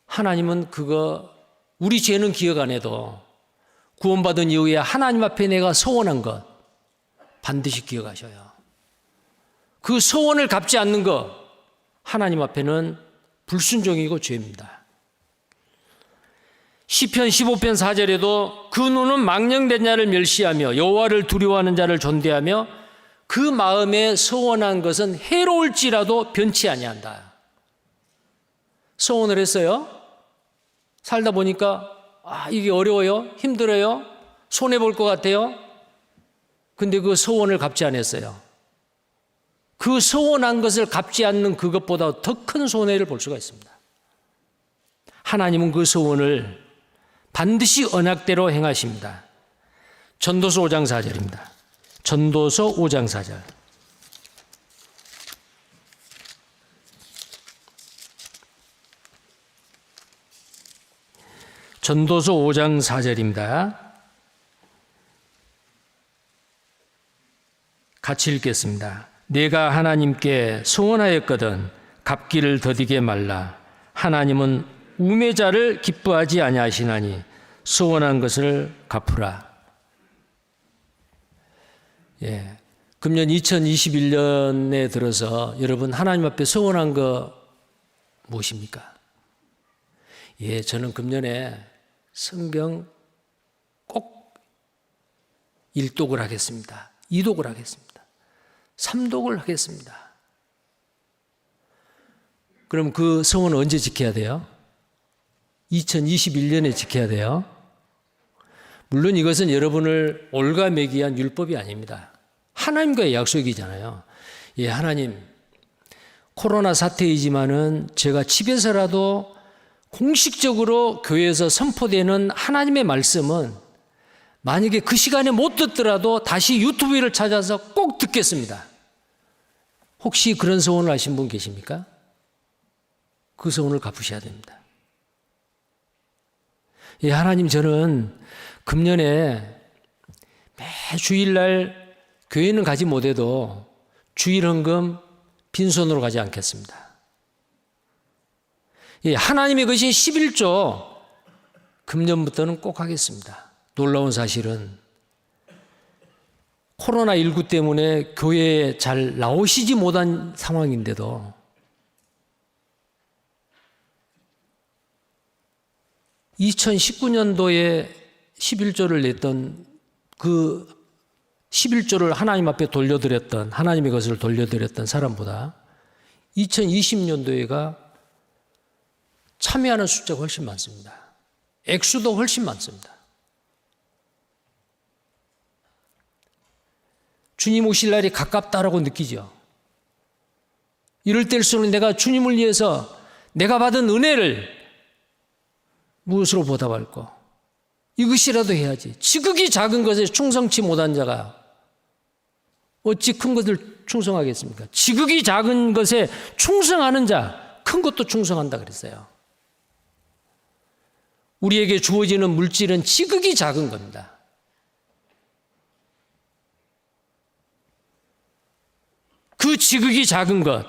하나님은 그거, 우리 죄는 기억 안 해도 구원받은 이후에 하나님 앞에 내가 서원한 것 반드시 기억하셔요. 그 서원을 갚지 않는 것, 하나님 앞에는 불순종이고 죄입니다. 시편 15편 4절에도 그 눈은 망령된 자를 멸시하며 여호와를 두려워하는 자를 존대하며 그 마음에 서원한 것은 해로울지라도 변치 아니한다. 서원을 했어요. 살다 보니까 이게 어려워요, 힘들어요, 손해볼 것 같아요. 근데 그 서원을 갚지 않았어요. 그 서원한 것을 갚지 않는 그것보다 더 큰 손해를 볼 수가 있습니다. 하나님은 그 서원을 반드시 언약대로 행하십니다. 전도서 5장 4절입니다. 전도서 5장 4절. 전도서 5장 4절입니다. 같이 읽겠습니다. 내가 하나님께 소원하였거든 갚기를 더디게 말라. 하나님은 우매자를 기뻐하지 아니하시나니 소원한 것을 갚으라. 예, 금년 2021년에 들어서 여러분 하나님 앞에 소원한 거 무엇입니까? 예, 저는 금년에 성경 꼭 1독을 하겠습니다. 2독을 하겠습니다. 3독을 하겠습니다. 그럼 그 서원은 언제 지켜야 돼요? 2021년에 지켜야 돼요. 물론 이것은 여러분을 올가매기 위한 율법이 아닙니다. 하나님과의 약속이잖아요. 예, 하나님, 코로나 사태이지만은 제가 집에서라도 공식적으로 교회에서 선포되는 하나님의 말씀은 만약에 그 시간에 못 듣더라도 다시 유튜브를 찾아서 꼭 듣겠습니다. 혹시 그런 소원을 하신 분 계십니까? 그 소원을 갚으셔야 됩니다. 예, 하나님, 저는 금년에 매 주일날 교회는 가지 못해도 주일 헌금 빈손으로 가지 않겠습니다. 예, 하나님의 것인 11조 금년부터는 꼭 하겠습니다. 놀라운 사실은 코로나19 때문에 교회에 잘 나오시지 못한 상황인데도 (2019년도에) 11조를 냈던 그 11조를 하나님 앞에 돌려드렸던, 하나님의 것을 돌려드렸던 사람보다 2020년도에가 참여하는 숫자가 훨씬 많습니다. 액수도 훨씬 많습니다. 주님 오실 날이 가깝다라고 느끼죠. 이럴 때일수록 내가 주님을 위해서 내가 받은 은혜를 무엇으로 보답할까? 이것이라도 해야지. 지극히 작은 것에 충성치 못한 자가 어찌 큰 것을 충성하겠습니까? 지극히 작은 것에 충성하는 자, 큰 것도 충성한다 그랬어요. 우리에게 주어지는 물질은 지극히 작은 겁니다. 그 지극히 작은 것,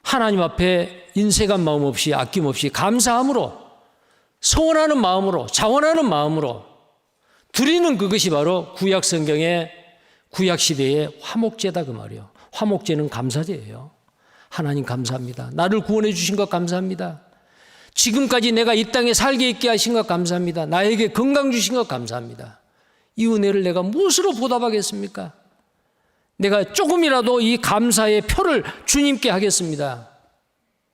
하나님 앞에 인색한 마음 없이 아낌없이 감사함으로, 서원하는 마음으로, 자원하는 마음으로 드리는 그것이 바로 구약 성경의 구약 시대의 화목제다 그 말이에요. 화목제는 감사제예요. 하나님 감사합니다. 나를 구원해 주신 것 감사합니다. 지금까지 내가 이 땅에 살게 있게 하신 것 감사합니다. 나에게 건강 주신 것 감사합니다. 이 은혜를 내가 무엇으로 보답하겠습니까? 내가 조금이라도 이 감사의 표를 주님께 하겠습니다.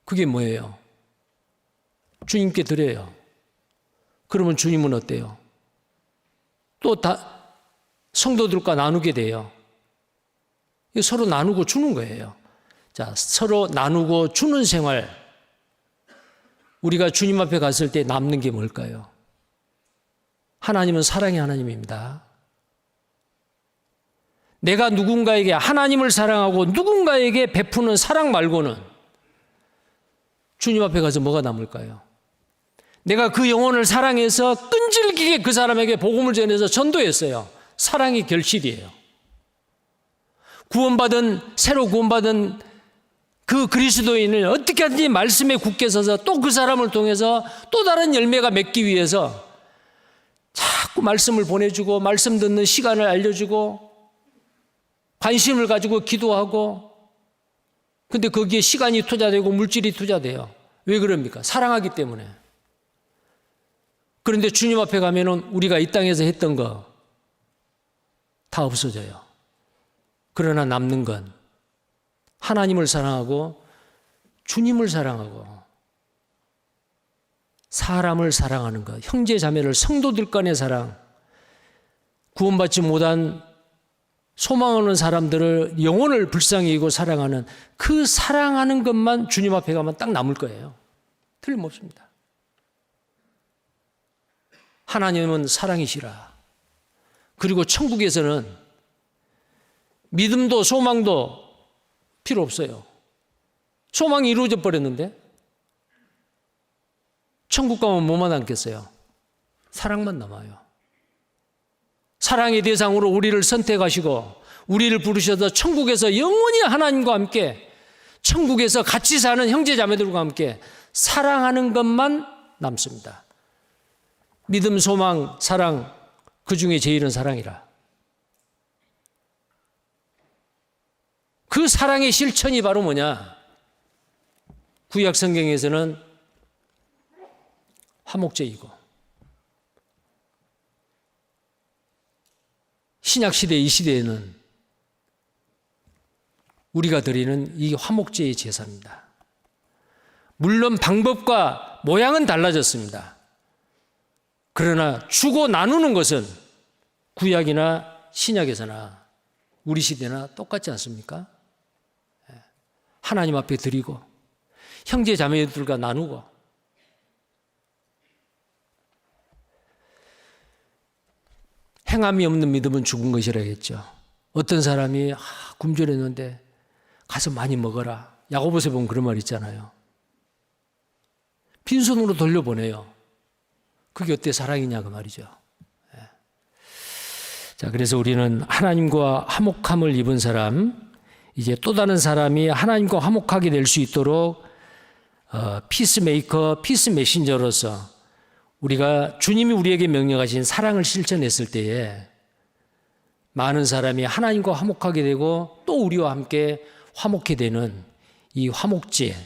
그게 뭐예요? 주님께 드려요. 그러면 주님은 어때요? 또 성도들과 나누게 돼요. 서로 나누고 주는 거예요. 자, 서로 나누고 주는 생활. 우리가 주님 앞에 갔을 때 남는 게 뭘까요? 하나님은 사랑의 하나님입니다. 내가 누군가에게 하나님을 사랑하고 누군가에게 베푸는 사랑 말고는 주님 앞에 가서 뭐가 남을까요? 내가 그 영혼을 사랑해서 끈질기게 그 사람에게 복음을 전해서 전도했어요. 사랑이 결실이에요. 새로 구원받은 그 그리스도인을 어떻게 하든지 말씀에 굳게 서서 또 그 사람을 통해서 또 다른 열매가 맺기 위해서 자꾸 말씀을 보내주고 말씀 듣는 시간을 알려주고 관심을 가지고 기도하고, 근데 거기에 시간이 투자되고 물질이 투자돼요. 왜 그럽니까? 사랑하기 때문에. 그런데 주님 앞에 가면은 우리가 이 땅에서 했던 거 다 없어져요. 그러나 남는 건 하나님을 사랑하고 주님을 사랑하고 사람을 사랑하는 것, 형제 자매를 성도들 간의 사랑, 구원받지 못한 소망하는 사람들을 영혼을 불쌍히 여기고 사랑하는 그 사랑하는 것만 주님 앞에 가면 딱 남을 거예요. 틀림없습니다. 하나님은 사랑이시라. 그리고 천국에서는 믿음도 소망도 필요 없어요. 소망이 이루어져 버렸는데 천국 가면 뭐만 남겠어요? 사랑만 남아요. 사랑의 대상으로 우리를 선택하시고 우리를 부르셔서 천국에서 영원히 하나님과 함께 천국에서 같이 사는 형제 자매들과 함께 사랑하는 것만 남습니다. 믿음, 소망, 사랑, 그 중에 제일은 사랑이라. 그 사랑의 실천이 바로 뭐냐? 구약 성경에서는 화목제이고 신약시대 이 시대에는 우리가 드리는 이 화목제의 제사입니다. 물론 방법과 모양은 달라졌습니다. 그러나 주고 나누는 것은 구약이나 신약에서나 우리 시대나 똑같지 않습니까? 하나님 앞에 드리고 형제 자매들과 나누고 행함이 없는 믿음은 죽은 것이라 했죠. 어떤 사람이 굶주렸는데 가서 많이 먹어라. 야고보서에 보면 그런 말 있잖아요. 빈손으로 돌려보내요. 그게 어때 사랑이냐 그 말이죠. 자, 그래서 우리는 하나님과 화목함을 입은 사람, 이제 또 다른 사람이 하나님과 화목하게 될 수 있도록 피스메이커, 피스 메신저로서 우리가 주님이 우리에게 명령하신 사랑을 실천했을 때에 많은 사람이 하나님과 화목하게 되고 또 우리와 함께 화목해 되는 이 화목제,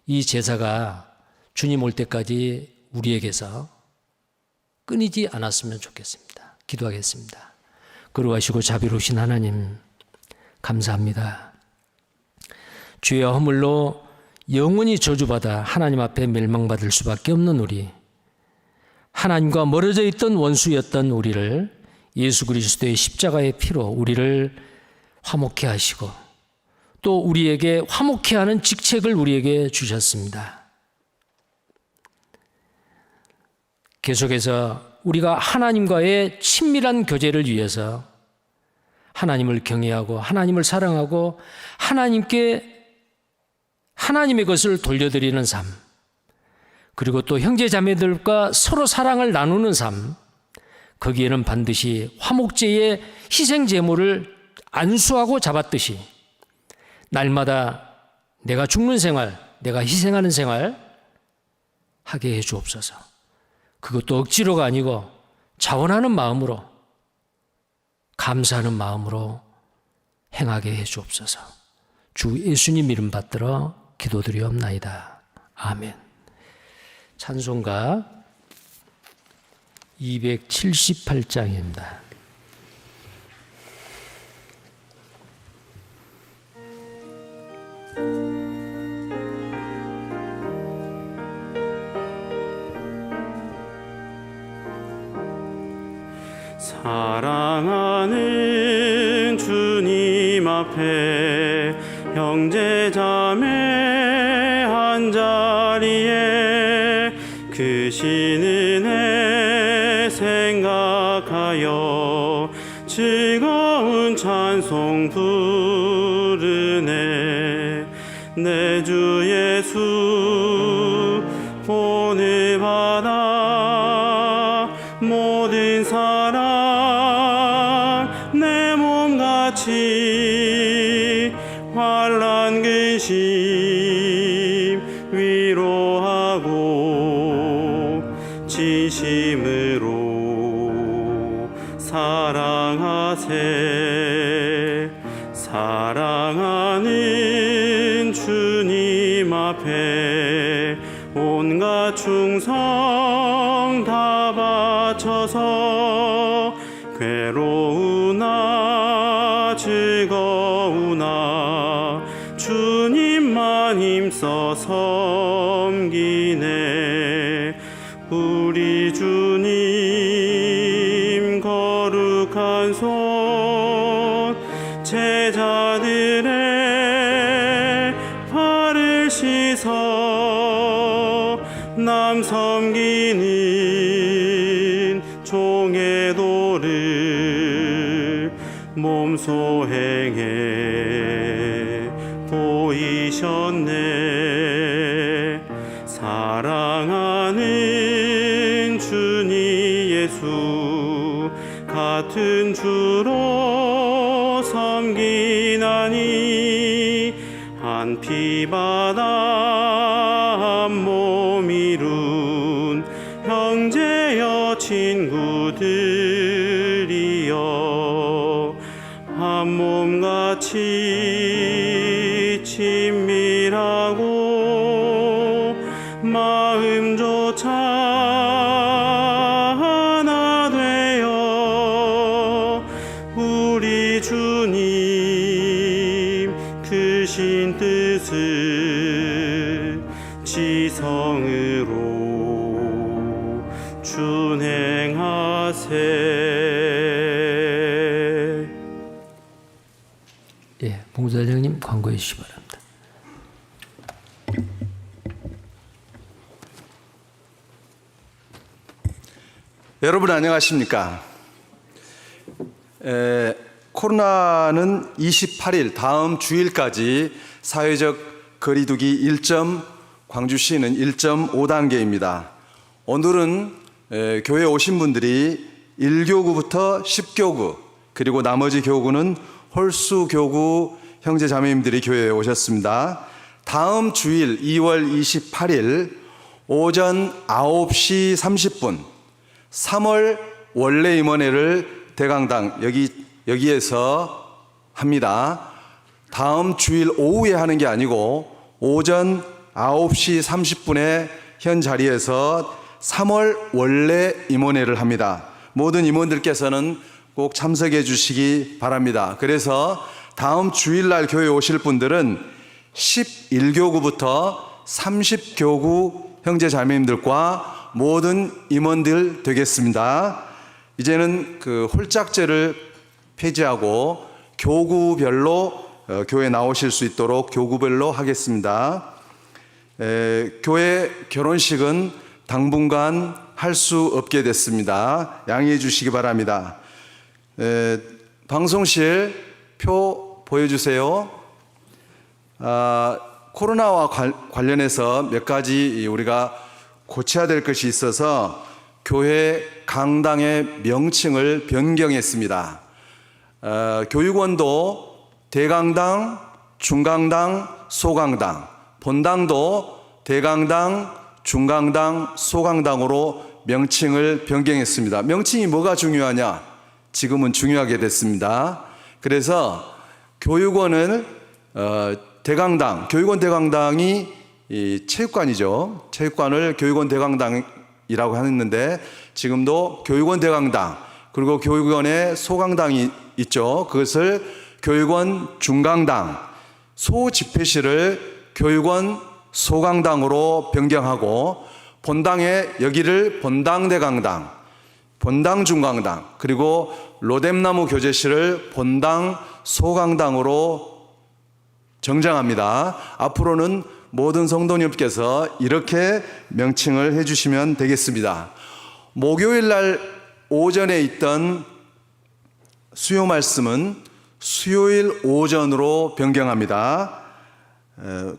이 제사가 주님 올 때까지 우리에게서 끊이지 않았으면 좋겠습니다. 기도하겠습니다. 거룩하시고 자비로우신 하나님 감사합니다. 죄의 허물로 영원히 저주받아 하나님 앞에 멸망받을 수밖에 없는 우리, 하나님과 멀어져 있던 원수였던 우리를 예수 그리스도의 십자가의 피로 우리를 화목케 하시고 또 우리에게 화목케 하는 직책을 우리에게 주셨습니다. 계속해서 우리가 하나님과의 친밀한 교제를 위해서 하나님을 경외하고 하나님을 사랑하고 하나님께 하나님의 것을 돌려드리는 삶, 그리고 또 형제 자매들과 서로 사랑을 나누는 삶, 거기에는 반드시 화목제의 희생 제물을 안수하고 잡았듯이 날마다 내가 죽는 생활, 내가 희생하는 생활 하게 해 주옵소서. 그것도 억지로가 아니고 자원하는 마음으로, 감사하는 마음으로 행하게 해 주옵소서. 주 예수님 이름 받들어 기도드리옵나이다. 아멘. 찬송가 278장입니다. 사랑하는 주님 앞에 형제 자매 한자리에 그 신은혜 생각하여 즐거운 찬송 부르네. 내 주 예수 본을 받아 모든 사랑 내 몸같이 환난 근심 위로하고 진심으로 사랑하세. 사랑하는 주님 앞에 온갖 충성 다 바쳐서 괴로우나 즐거우나 주님만 힘써 섬기네. 우리 주님 거룩한 손 제자들의 발을 씻어 남 섬기는 종의 도를 몸소 행해 보이셨네. 사랑하는 주님 예수 같은 주로 섬기나니 한 피바다 한 몸 이룬 형제여 친구들이여 한 몸같이 친밀하고 마음조차 하나 되어 우리 주님 크신 뜻을 지성으로 준행하세. 예, 봉사장님 광고해 주시기 바랍니다. 여러분 안녕하십니까? 코로나는 28일 다음 주일까지 사회적 거리두기 1점, 광주시는 1.5단계입니다. 오늘은 교회 오신 분들이 1교구부터 10교구 그리고 나머지 교구는 홀수교구 형제자매님들이 교회에 오셨습니다. 다음 주일 2월 28일 오전 9시 30분 3월 원래 임원회를 대강당 여기에서 합니다. 다음 주일 오후에 하는 게 아니고 오전 9시 30분에 현 자리에서 3월 원래 임원회를 합니다. 모든 임원들께서는 꼭 참석해 주시기 바랍니다. 그래서 다음 주일날 교회 오실 분들은 11교구부터 30교구 형제자매님들과 모든 임원들 되겠습니다. 이제는 그 홀짝제를 폐지하고 교구별로 교회 나오실 수 있도록 교구별로 하겠습니다. 교회 결혼식은 당분간 할 수 없게 됐습니다. 양해해 주시기 바랍니다. 방송실 표 보여주세요. 코로나와 관련해서 몇 가지 우리가 고쳐야 될 것이 있어서 교회 강당의 명칭을 변경했습니다. 교육원도 대강당, 중강당, 소강당, 본당도 대강당, 중강당, 소강당으로 명칭을 변경했습니다. 명칭이 뭐가 중요하냐? 지금은 중요하게 됐습니다. 그래서 교육원은 대강당, 교육원 대강당이 이 체육관이죠. 체육관을 교육원 대강당이라고 했는데 지금도 교육원 대강당 그리고 교육원의 소강당이 있죠. 그것을 교육원 중강당, 소집회실을 교육원 소강당으로 변경하고 본당의 여기를 본당대강당, 본당중강당 그리고 로뎀나무 교제실을 본당 소강당으로 정정합니다. 앞으로는 모든 성도님께서 이렇게 명칭을 해주시면 되겠습니다. 목요일 날 오전에 있던 수요 말씀은 수요일 오전으로 변경합니다.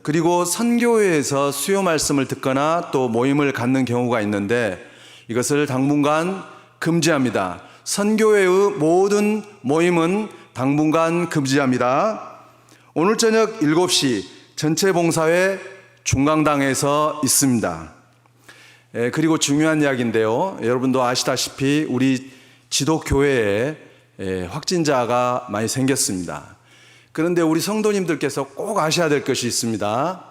그리고 선교회에서 수요 말씀을 듣거나 또 모임을 갖는 경우가 있는데 이것을 당분간 금지합니다. 선교회의 모든 모임은 당분간 금지합니다. 오늘 저녁 7시 전체 봉사회 중강당에서 있습니다. 그리고 중요한 이야기인데요. 여러분도 아시다시피 우리 지도교회에 확진자가 많이 생겼습니다. 그런데 우리 성도님들께서 꼭 아셔야 될 것이 있습니다.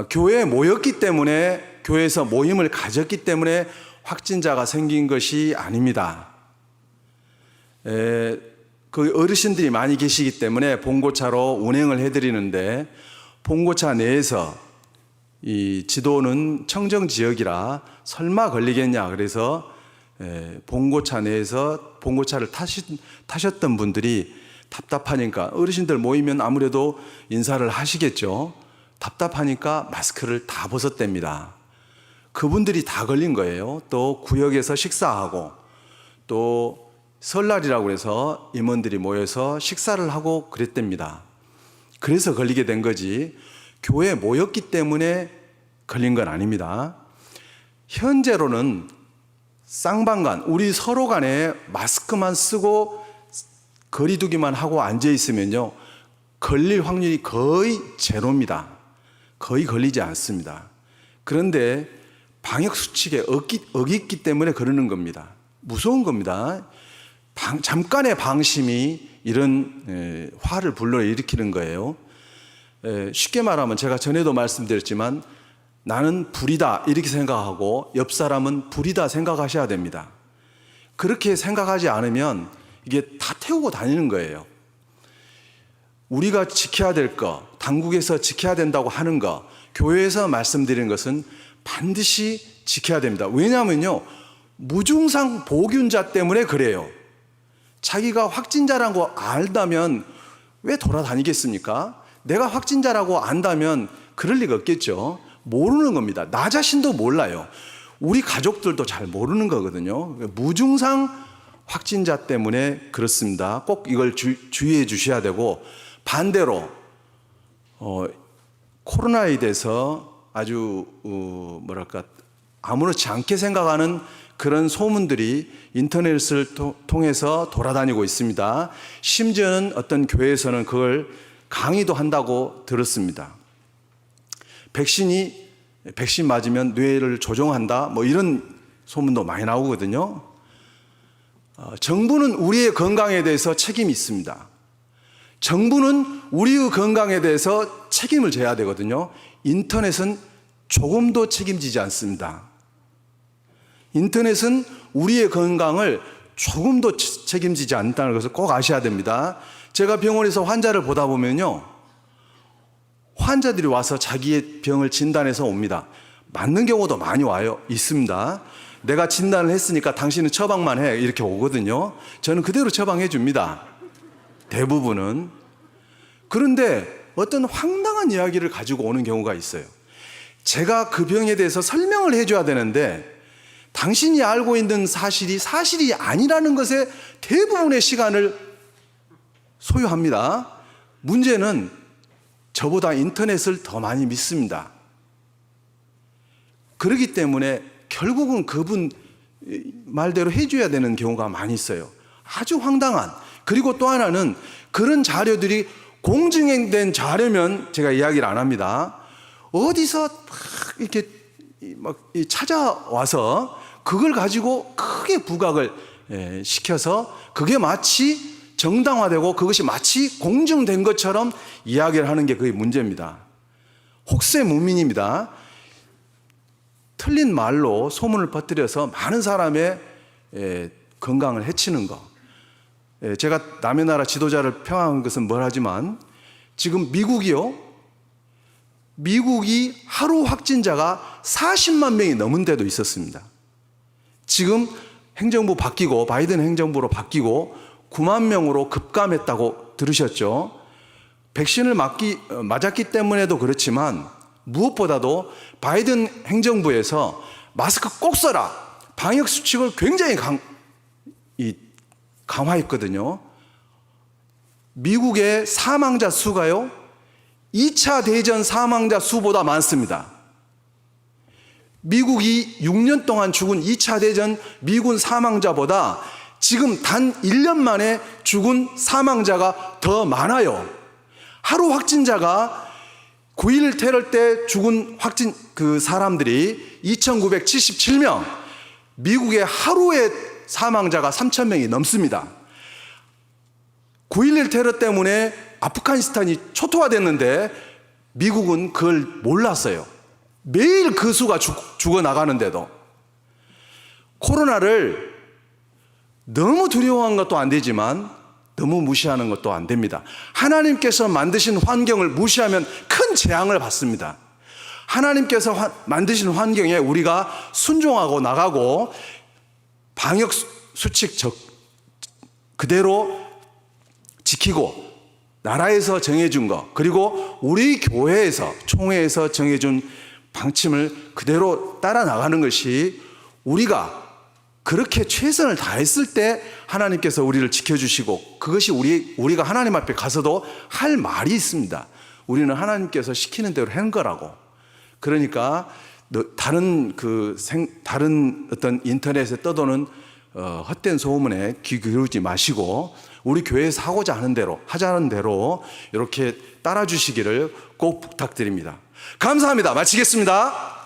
교회에 모였기 때문에, 교회에서 모임을 가졌기 때문에 확진자가 생긴 것이 아닙니다. 그 어르신들이 많이 계시기 때문에 봉고차로 운행을 해드리는데 봉고차 내에서 이 지도는 청정 지역이라 설마 걸리겠냐 그래서 봉고차 내에서 봉고차를 타셨던 분들이 답답하니까 어르신들 모이면 아무래도 인사를 하시겠죠. 답답하니까 마스크를 다 벗었답니다. 그분들이 다 걸린 거예요. 또 구역에서 식사하고 또 설날이라고 해서 임원들이 모여서 식사를 하고 그랬답니다. 그래서 걸리게 된 거지 교회에 모였기 때문에 걸린 건 아닙니다. 현재로는 쌍방간 우리 서로 간에 마스크만 쓰고 거리두기만 하고 앉아 있으면요 걸릴 확률이 거의 제로입니다. 거의 걸리지 않습니다. 그런데 방역 수칙에 어겼기 때문에 그러는 겁니다. 무서운 겁니다. 잠깐의 방심이 이런 화를 불러일으키는 거예요. 쉽게 말하면 제가 전에도 말씀드렸지만 나는 불이다 이렇게 생각하고 옆 사람은 불이다 생각하셔야 됩니다. 그렇게 생각하지 않으면 이게 다 태우고 다니는 거예요. 우리가 지켜야 될 거, 당국에서 지켜야 된다고 하는 거, 교회에서 말씀드리는 것은 반드시 지켜야 됩니다. 왜냐하면요, 무증상 보균자 때문에 그래요. 자기가 확진자라고 알다면 왜 돌아다니겠습니까? 내가 확진자라고 안다면 그럴 리가 없겠죠. 모르는 겁니다. 나 자신도 몰라요. 우리 가족들도 잘 모르는 거거든요. 무증상 확진자 때문에 그렇습니다. 꼭 이걸 주의해 주셔야 되고 반대로 코로나에 대해서 아주 아무렇지 않게 생각하는 그런 소문들이 인터넷을 통해서 돌아다니고 있습니다. 심지어는 어떤 교회에서는 그걸 강의도 한다고 들었습니다. 백신 맞으면 뇌를 조종한다 뭐 이런 소문도 많이 나오거든요. 정부는 우리의 건강에 대해서 책임이 있습니다. 정부는 우리의 건강에 대해서 책임을 져야 되거든요. 인터넷은 조금도 책임지지 않습니다. 인터넷은 우리의 건강을 조금도 책임지지 않다는 것을 꼭 아셔야 됩니다. 제가 병원에서 환자를 보다 보면요, 환자들이 와서 자기의 병을 진단해서 옵니다. 맞는 경우도 많이 와요. 있습니다. 내가 진단을 했으니까 당신은 처방만 해 이렇게 오거든요. 저는 그대로 처방해 줍니다. 대부분은. 그런데 어떤 황당한 이야기를 가지고 오는 경우가 있어요. 제가 그 병에 대해서 설명을 해줘야 되는데 당신이 알고 있는 사실이 아니라는 것에 대부분의 시간을 소요합니다. 문제는 저보다 인터넷을 더 많이 믿습니다. 그렇기 때문에 결국은 그분 말대로 해줘야 되는 경우가 많이 있어요. 아주 황당한. 그리고 또 하나는 그런 자료들이 공증된 자료면 제가 이야기를 안 합니다. 어디서 막 이렇게 찾아와서 그걸 가지고 크게 부각을 시켜서 그게 마치 정당화되고 그것이 마치 공증된 것처럼 이야기를 하는 게 그게 문제입니다. 혹세무민입니다. 틀린 말로 소문을 퍼뜨려서 많은 사람의 건강을 해치는 거. 제가 남의 나라 지도자를 평하는 것은 뭘 하지만 지금 미국이 하루 확진자가 40만 명이 넘은 데도 있었습니다. 지금 행정부 바뀌고 바이든 행정부로 바뀌고 9만 명으로 급감했다고 들으셨죠? 백신을 맞았기 때문에도 그렇지만 무엇보다도 바이든 행정부에서 마스크 꼭 써라, 방역 수칙을 굉장히 강화했거든요. 미국의 사망자 수가요 2차 대전 사망자 수보다 많습니다. 미국이 6년 동안 죽은 2차 대전 미군 사망자보다 지금 단 1년 만에 죽은 사망자가 더 많아요. 하루 확진자가 9.11 테러 때 죽은 사람들이 2,977명, 미국의 하루의 사망자가 3,000명이 넘습니다. 9.11 테러 때문에 아프가니스탄이 초토화됐는데 미국은 그걸 몰랐어요. 매일 그 수가 죽어나가는데도. 코로나를 너무 두려워하는 것도 안 되지만 너무 무시하는 것도 안 됩니다. 하나님께서 만드신 환경을 무시하면 큰 재앙을 받습니다. 하나님께서 만드신 환경에 우리가 순종하고 나가고 방역 수칙 그대로 지키고 나라에서 정해준 것, 그리고 우리 교회에서 총회에서 정해준 방침을 그대로 따라 나가는 것이 우리가 그렇게 최선을 다했을 때 하나님께서 우리를 지켜주시고 그것이 우리가 하나님 앞에 가서도 할 말이 있습니다. 우리는 하나님께서 시키는 대로 한 거라고. 그러니까 다른 어떤 인터넷에 떠도는 헛된 소문에 귀 기울이지 마시고 우리 교회에서 하자는 대로 이렇게 따라 주시기를 꼭 부탁드립니다. 감사합니다. 마치겠습니다.